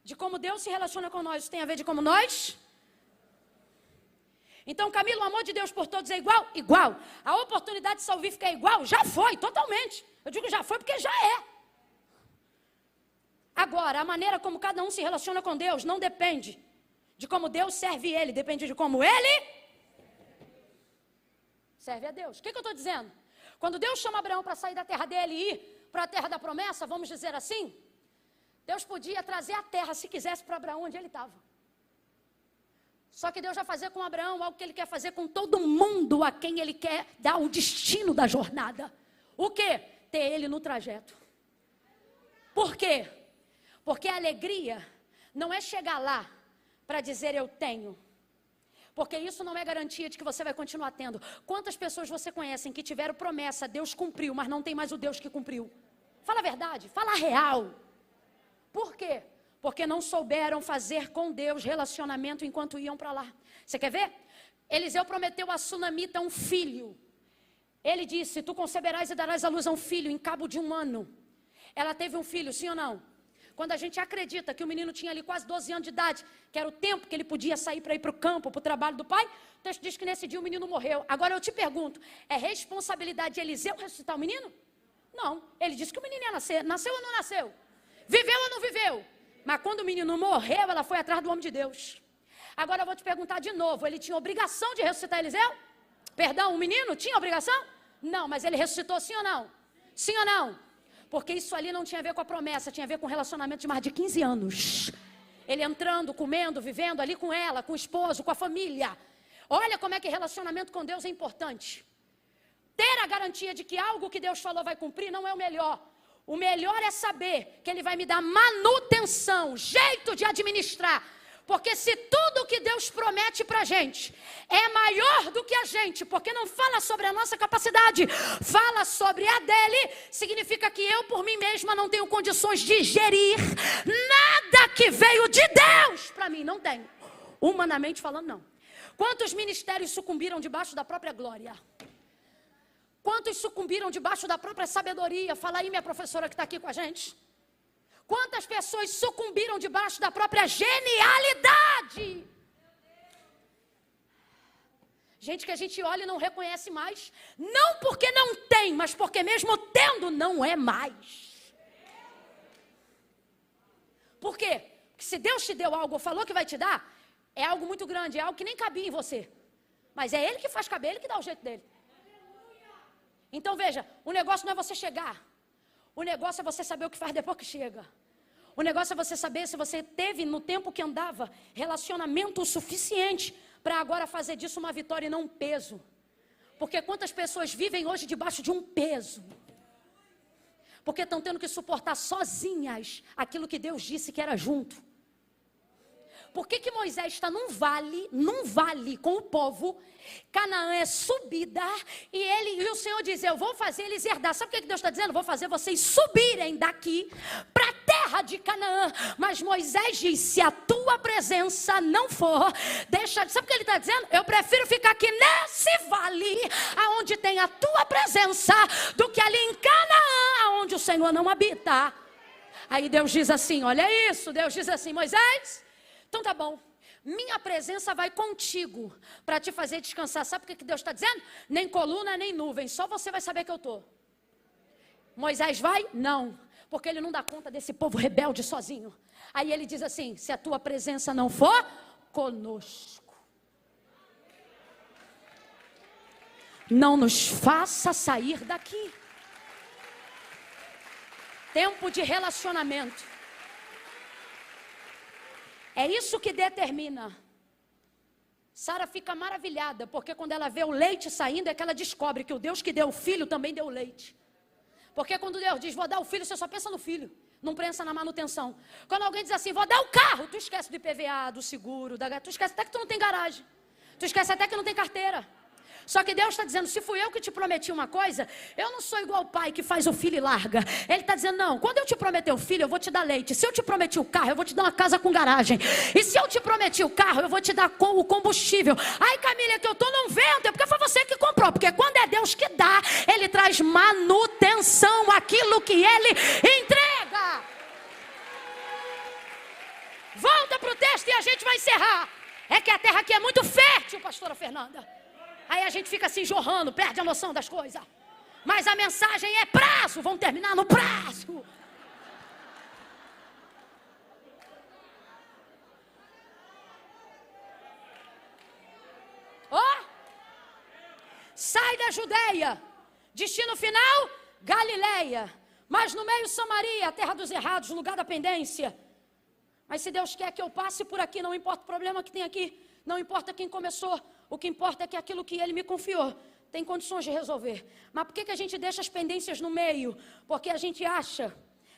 de como Deus se relaciona com nós, isso tem a ver de como nós. Então, Camila, o amor de Deus por todos é igual? Igual. A oportunidade salvífica é igual? Já foi, totalmente. Eu digo já foi porque já é. Agora, a maneira como cada um se relaciona com Deus não depende de como Deus serve Ele, depende de como Ele serve a Deus. O que eu estou dizendo? Quando Deus chama Abraão para sair da terra dele e ir para a terra da promessa, vamos dizer assim, Deus podia trazer a terra, se quisesse, para Abraão onde ele estava. Só que Deus vai fazer com Abraão algo que Ele quer fazer com todo mundo a quem Ele quer dar o destino da jornada. O quê? Ter Ele no trajeto. Por quê? Porque a alegria não é chegar lá para dizer eu tenho. Porque isso não é garantia de que você vai continuar tendo. Quantas pessoas você conhece que tiveram promessa, Deus cumpriu, mas não tem mais o Deus que cumpriu? Fala a verdade, fala a real. Por quê? Porque não souberam fazer com Deus relacionamento enquanto iam para lá. Você quer ver? Eliseu prometeu a Sunamita um filho. Ele disse, tu conceberás e darás à luz a um filho em cabo de 1 ano. Ela teve um filho, sim ou não? Quando a gente acredita que o menino tinha ali quase 12 anos de idade, que era o tempo que ele podia sair para ir para o campo, para o trabalho do pai, o texto diz que nesse dia o menino morreu. Agora eu te pergunto, é responsabilidade de Eliseu ressuscitar o menino? Não, ele disse que o menino ia nascer. Nasceu ou não nasceu? Viveu ou não viveu? Mas quando o menino morreu, ela foi atrás do homem de Deus. Agora eu vou te perguntar de novo, ele tinha obrigação de ressuscitar Eliseu? Perdão, o menino tinha obrigação? Não, mas ele ressuscitou sim ou não? Sim ou não? Porque isso ali não tinha a ver com a promessa, tinha a ver com um relacionamento de mais de 15 anos. Ele entrando, comendo, vivendo ali com ela, com o esposo, com a família. Olha como é que relacionamento com Deus é importante. Ter a garantia de que algo que Deus falou vai cumprir não é o melhor. O melhor é saber que Ele vai me dar manutenção, jeito de administrar. Porque se tudo que Deus promete para a gente é maior do que a gente, porque não fala sobre a nossa capacidade, fala sobre a dele, significa que eu por mim mesma não tenho condições de gerir nada que veio de Deus para mim, não tenho. Humanamente falando, não. Quantos ministérios sucumbiram debaixo da própria glória? Quantos sucumbiram debaixo da própria sabedoria? Fala aí, minha professora que está aqui com a gente. Quantas pessoas sucumbiram debaixo da própria genialidade? Gente que a gente olha e não reconhece mais. Não porque não tem, mas porque mesmo tendo, não é mais. Por quê? Porque se Deus te deu algo ou falou que vai te dar, é algo muito grande, é algo que nem cabia em você. Mas é Ele que faz caber, Ele que dá o jeito dele. Então veja, o negócio não é você chegar. O negócio é você saber o que faz depois que chega. O negócio é você saber se você teve, no tempo que andava, relacionamento o suficiente para agora fazer disso uma vitória e não um peso. Porque quantas pessoas vivem hoje debaixo de um peso? Porque estão tendo que suportar sozinhas aquilo que Deus disse que era junto. Por que Moisés está num vale com o povo? Canaã é subida e o Senhor diz, eu vou fazer eles herdar. Sabe o que Deus está dizendo? Vou fazer vocês subirem daqui para a terra de Canaã. Mas Moisés diz, se a tua presença não for, sabe o que ele está dizendo? Eu prefiro ficar aqui nesse vale, aonde tem a tua presença, do que ali em Canaã, aonde o Senhor não habita. Aí Deus diz assim, olha isso, Deus diz assim, Moisés, então tá bom, minha presença vai contigo para te fazer descansar. Sabe o que Deus está dizendo? Nem coluna, nem nuvem, só você vai saber que eu estou. Moisés vai? Não, porque ele não dá conta desse povo rebelde sozinho. Aí ele diz assim, se a tua presença não for conosco, não nos faça sair daqui. Tempo de relacionamento. É isso que determina. Sara fica maravilhada, porque quando ela vê o leite saindo, é que ela descobre que o Deus que deu o filho também deu o leite. Porque quando Deus diz, vou dar o filho, você só pensa no filho, não pensa na manutenção. Quando alguém diz assim, vou dar o carro, tu esquece do IPVA, do seguro, tu esquece até que tu não tem garagem. Tu esquece até que não tem carteira. Só que Deus está dizendo, se fui eu que te prometi uma coisa, eu não sou igual o pai que faz o filho e larga. Ele está dizendo, não, quando eu te prometer o filho, eu vou te dar leite. Se eu te prometi o carro, eu vou te dar uma casa com garagem. E se eu te prometi o carro, eu vou te dar o combustível. Ai, Camila, é que eu estou num vento, é porque foi você que comprou. Porque quando é Deus que dá, Ele traz manutenção àquilo que Ele entrega. Volta para o texto e a gente vai encerrar. É que a terra aqui é muito fértil, pastora Fernanda. Aí a gente fica assim jorrando, perde a noção das coisas. Mas a mensagem é prazo, vamos terminar no prazo. Sai da Judeia, destino final, Galileia. Mas no meio Samaria, a terra dos errados, lugar da pendência. Mas se Deus quer que eu passe por aqui, não importa o problema que tem aqui, não importa quem começou, o que importa é que aquilo que Ele me confiou tem condições de resolver. Mas por que a gente deixa as pendências no meio? Porque a gente acha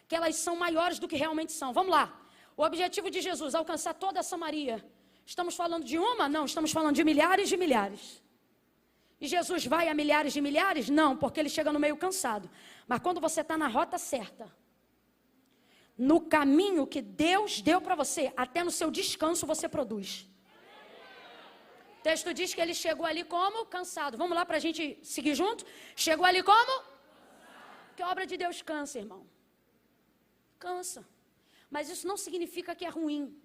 que elas são maiores do que realmente são. Vamos lá. O objetivo de Jesus, alcançar toda a Samaria. Estamos falando de uma? Não, estamos falando de milhares de milhares. E Jesus vai a milhares de milhares? Não, porque Ele chega no meio cansado. Mas quando você está na rota certa, no caminho que Deus deu para você, até no seu descanso você produz. O texto diz que ele chegou ali como? Cansado. Vamos lá para a gente seguir junto? Chegou ali como? Que obra de Deus cansa, irmão. Cansa. Mas isso não significa que é ruim.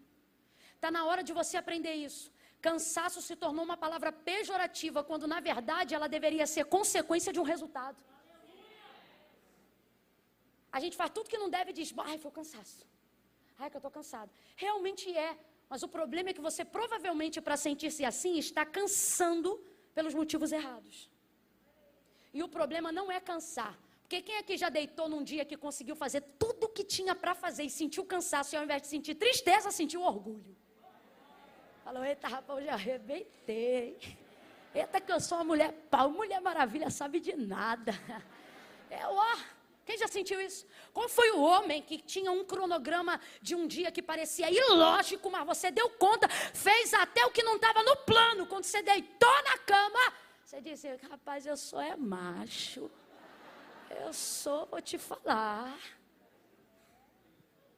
Está na hora de você aprender isso. Cansaço se tornou uma palavra pejorativa, quando na verdade ela deveria ser consequência de um resultado. A gente faz tudo que não deve e diz, ai, foi o cansaço. Ai, que eu estou cansado. Realmente é. Mas o problema é que você provavelmente, para sentir-se assim, está cansando pelos motivos errados. E o problema não é cansar. Porque quem aqui já deitou num dia que conseguiu fazer tudo o que tinha para fazer e sentiu cansaço, e ao invés de sentir tristeza, sentiu orgulho? Falou, eita rapaz, eu já arrebentei. Eita que eu sou uma mulher pau, mulher maravilha, sabe de nada. Quem já sentiu isso? Qual foi o homem que tinha um cronograma de um dia que parecia ilógico, mas você deu conta, fez até o que não estava no plano. Quando você deitou na cama, você disse, rapaz, eu sou macho. Vou te falar.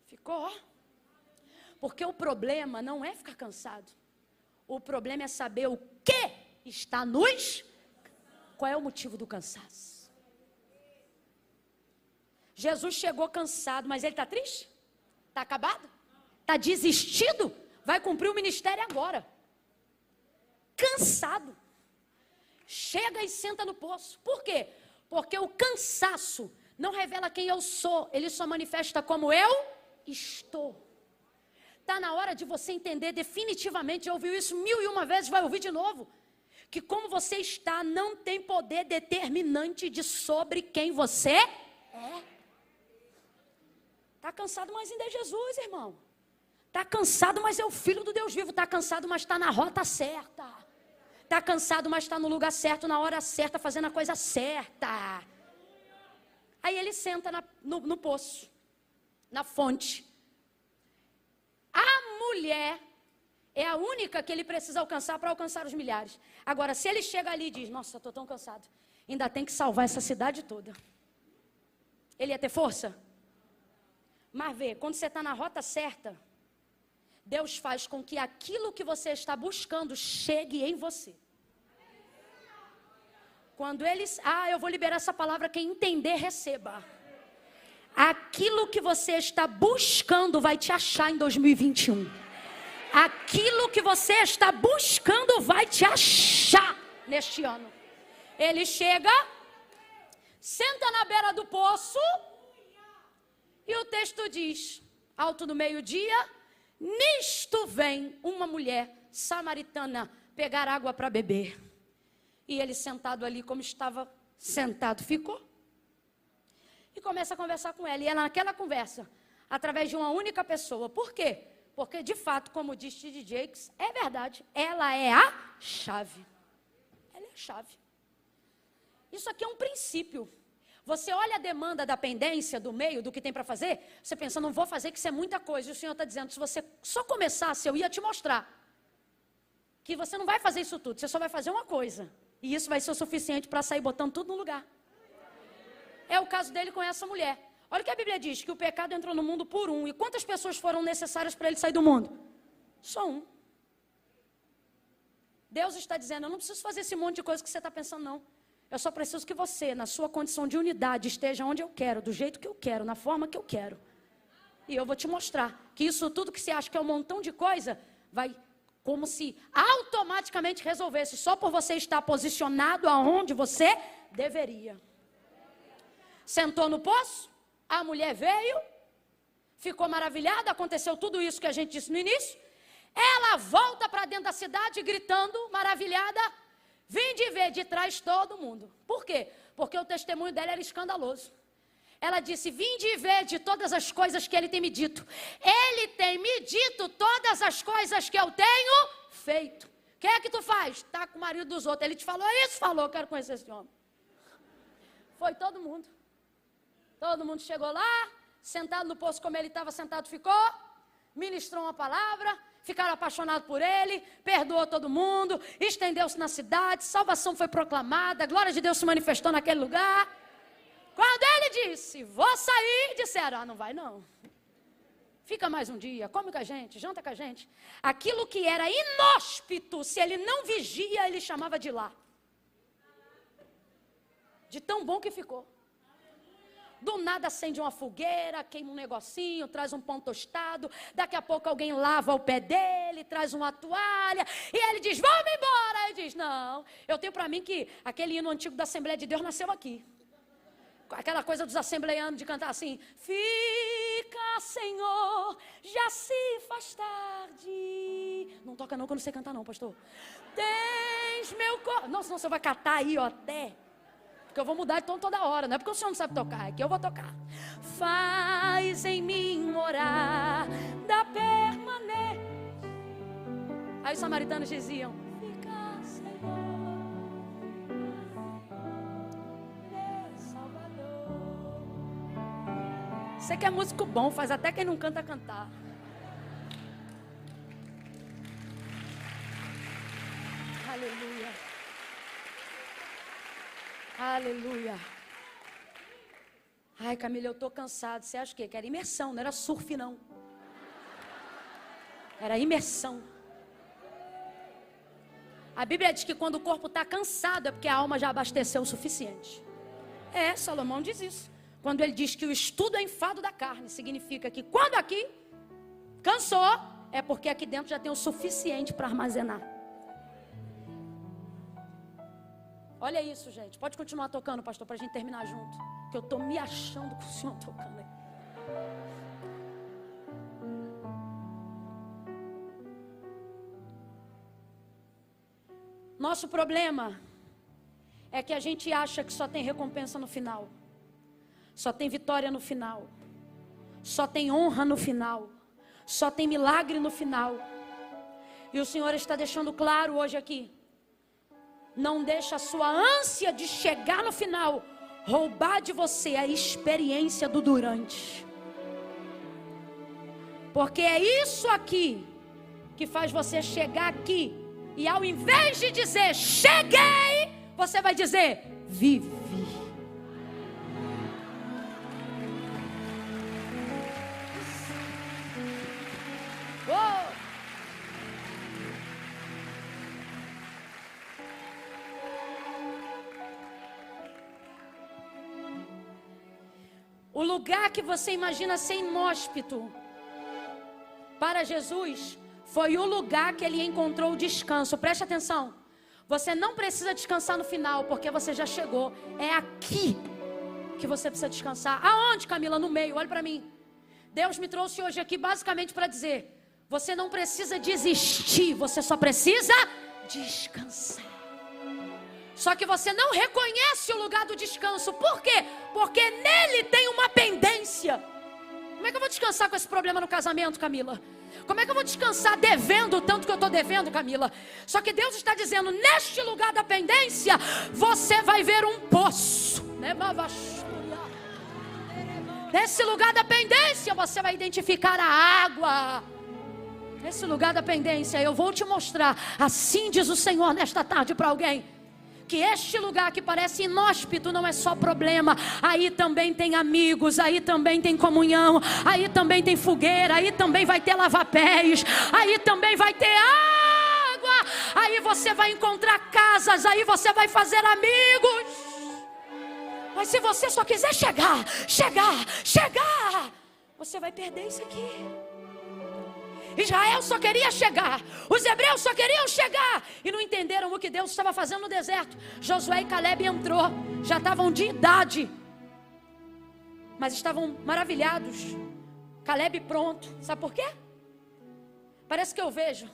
Ficou? Porque o problema não é ficar cansado. O problema é saber o que está nos... Qual é o motivo do cansaço? Jesus chegou cansado, mas ele está triste? Está acabado? Está desistido? Vai cumprir o ministério agora. Cansado. Chega e senta no poço. Por quê? Porque o cansaço não revela quem eu sou. Ele só manifesta como eu estou. Está na hora de você entender definitivamente. Já ouviu isso 1001 vezes, vai ouvir de novo. Que como você está não tem poder determinante de sobre quem você é. Está cansado, mas ainda é Jesus, irmão. Está cansado, mas é o Filho do Deus vivo. Está cansado, mas está na rota certa. Está cansado, mas está no lugar certo, na hora certa, fazendo a coisa certa. Aí ele senta no poço, na fonte. A mulher é a única que ele precisa alcançar para alcançar os milhares. Agora, se ele chega ali e diz, nossa, estou tão cansado, ainda tem que salvar essa cidade toda. Ele ia ter força? Mas vê, quando você está na rota certa, Deus faz com que aquilo que você está buscando chegue em você. Quando eles... eu vou liberar essa palavra, quem entender, receba. Aquilo que você está buscando vai te achar em 2021. Aquilo que você está buscando vai te achar neste ano. Ele chega, senta na beira do poço... E o texto diz, alto no meio-dia, nisto vem uma mulher samaritana pegar água para beber. E ele sentado ali como estava sentado, ficou. e começa a conversar com ela. E ela naquela conversa, através de uma única pessoa. Por quê? Porque, de fato, como diz T.D. Jakes, é verdade, ela é a chave. Ela é a chave. Isso aqui é um princípio. Você olha a demanda da pendência, do meio, do que tem para fazer, você pensa, não vou fazer, que isso é muita coisa. E o Senhor está dizendo, se você só começasse, eu ia te mostrar que você não vai fazer isso tudo, você só vai fazer uma coisa. E isso vai ser o suficiente para sair botando tudo no lugar. É o caso dele com essa mulher. Olha o que a Bíblia diz, que o pecado entrou no mundo por um. E quantas pessoas foram necessárias para ele sair do mundo? Só um. Deus está dizendo, eu não preciso fazer esse monte de coisa que você está pensando, não. Eu só preciso que você, na sua condição de unidade, esteja onde eu quero, do jeito que eu quero, na forma que eu quero. E eu vou te mostrar que isso tudo que você acha que é um montão de coisa, vai como se automaticamente resolvesse, só por você estar posicionado aonde você deveria. Sentou no poço, a mulher veio, ficou maravilhada, aconteceu tudo isso que a gente disse no início. Ela volta para dentro da cidade gritando, maravilhada, vim de ver de trás todo mundo. Por quê? Porque o testemunho dela era escandaloso. Ela disse, vim de ver de todas as coisas que ele tem me dito. Ele tem me dito todas as coisas que eu tenho feito. O que é que tu faz? Está com o marido dos outros. Ele te falou isso? Falou, quero conhecer esse homem. Foi todo mundo. Todo mundo chegou lá, sentado no poço como ele estava sentado ficou, ministrou uma palavra, ficaram apaixonados por ele, perdoou todo mundo, estendeu-se na cidade, salvação foi proclamada, a glória de Deus se manifestou naquele lugar. Quando ele disse, vou sair, disseram, não vai não. Fica mais um dia, come com a gente, janta com a gente. Aquilo que era inóspito, se ele não vigia, ele chamava de lá. De tão bom que ficou. Do nada acende uma fogueira, queima um negocinho, traz um pão tostado. Daqui a pouco alguém lava o pé dele, traz uma toalha. E ele diz, vamos embora. Ele diz, não, eu tenho para mim que aquele hino antigo da Assembleia de Deus nasceu aqui. Aquela coisa dos assembleianos de cantar assim, fica, Senhor, já se faz tarde. Não toca não, que eu não sei cantar não, pastor. Tens meu corpo. Não, senão você vai catar aí, ó, até. Porque eu vou mudar de tom toda hora. Não é porque o senhor não sabe tocar, é que eu vou tocar. Faz em mim morar da permanência. Aí os samaritanos diziam, fica, Senhor. Você que é músico bom, faz até quem não canta cantar. Aleluia. Aleluia. Ai, Camila, eu tô cansado. Você acha o quê? Que era imersão, não era surf, não. Era imersão. A Bíblia diz que quando o corpo está cansado é porque a alma já abasteceu o suficiente. Salomão diz isso. Quando ele diz que o estudo é enfado da carne, significa que quando aqui cansou, é porque aqui dentro já tem o suficiente para armazenar. Olha isso, gente. Pode continuar tocando, pastor, para a gente terminar junto. Que eu estou me achando com o senhor tocando aí. Nosso problema é que a gente acha que só tem recompensa no final. Só tem vitória no final. Só tem honra no final. Só tem milagre no final. E o Senhor está deixando claro hoje aqui. Não deixa a sua ânsia de chegar no final roubar de você a experiência do durante. Porque é isso aqui que faz você chegar aqui. E ao invés de dizer, cheguei, você vai dizer, vive. O lugar que você imagina ser inóspito para Jesus foi o lugar que ele encontrou o descanso. Preste atenção. Você não precisa descansar no final, porque você já chegou. É aqui que você precisa descansar. Aonde, Camila? No meio. Olha para mim. Deus me trouxe hoje aqui basicamente para dizer: você não precisa desistir, você só precisa descansar. Só que você não reconhece o lugar do descanso. Por quê? Porque nele tem uma pendência. Como é que eu vou descansar com esse problema no casamento, Camila? Como é que eu vou descansar devendo o tanto que eu estou devendo, Camila? Só que Deus está dizendo, neste lugar da pendência, você vai ver um poço. Nesse lugar da pendência, você vai identificar a água. Nesse lugar da pendência, eu vou te mostrar. Assim diz o Senhor nesta tarde para alguém. Que este lugar que parece inóspito não é só problema. Aí também tem amigos, aí também tem comunhão, aí também tem fogueira, aí também vai ter lava-pés, aí também vai ter água, aí você vai encontrar casas, aí você vai fazer amigos. Mas se você só quiser chegar, você vai perder isso aqui. Israel só queria chegar, os hebreus só queriam chegar e não entenderam o que Deus estava fazendo no deserto. Josué e Caleb entrou, já estavam de idade, mas estavam maravilhados. Caleb pronto, sabe por quê? Parece que eu vejo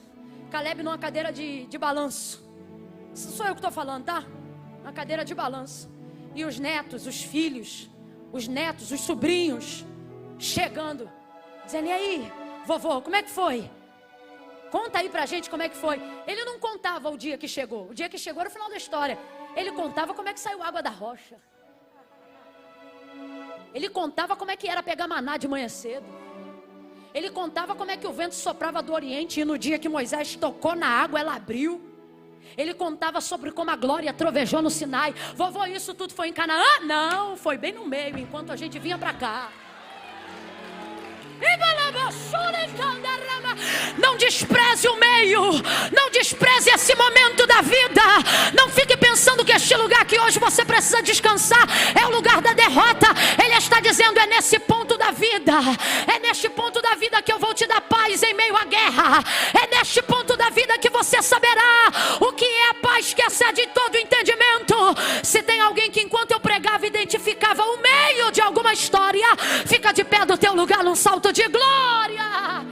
Caleb numa cadeira de balanço. Isso sou eu que estou falando, tá? Uma cadeira de balanço. E os netos, os filhos, os netos, os sobrinhos chegando, dizendo, e aí, vovô, como é que foi? Conta aí pra gente como é que foi. Ele não contava o dia que chegou. O dia que chegou era o final da história. Ele contava como é que saiu água da rocha. Ele contava como é que era pegar maná de manhã cedo. Ele contava como é que o vento soprava do Oriente e no dia que Moisés tocou na água, ela abriu. Ele contava sobre como a glória trovejou no Sinai. Vovô, isso tudo foi em Canaã? Não, foi bem no meio, enquanto a gente vinha pra cá. Não despreze o meio, não despreze esse momento da vida. Não fique pensando que este lugar que hoje você precisa descansar é o lugar da derrota. Ele está dizendo, é nesse ponto da vida, é neste ponto da vida que eu vou te dar paz em meio à guerra. É neste ponto da vida que você saberá o que é a paz que excede todo entendimento. Se tem alguém que enquanto eu pregava identificava o meio de alguma história, fica de pé do teu lugar num salto de glória.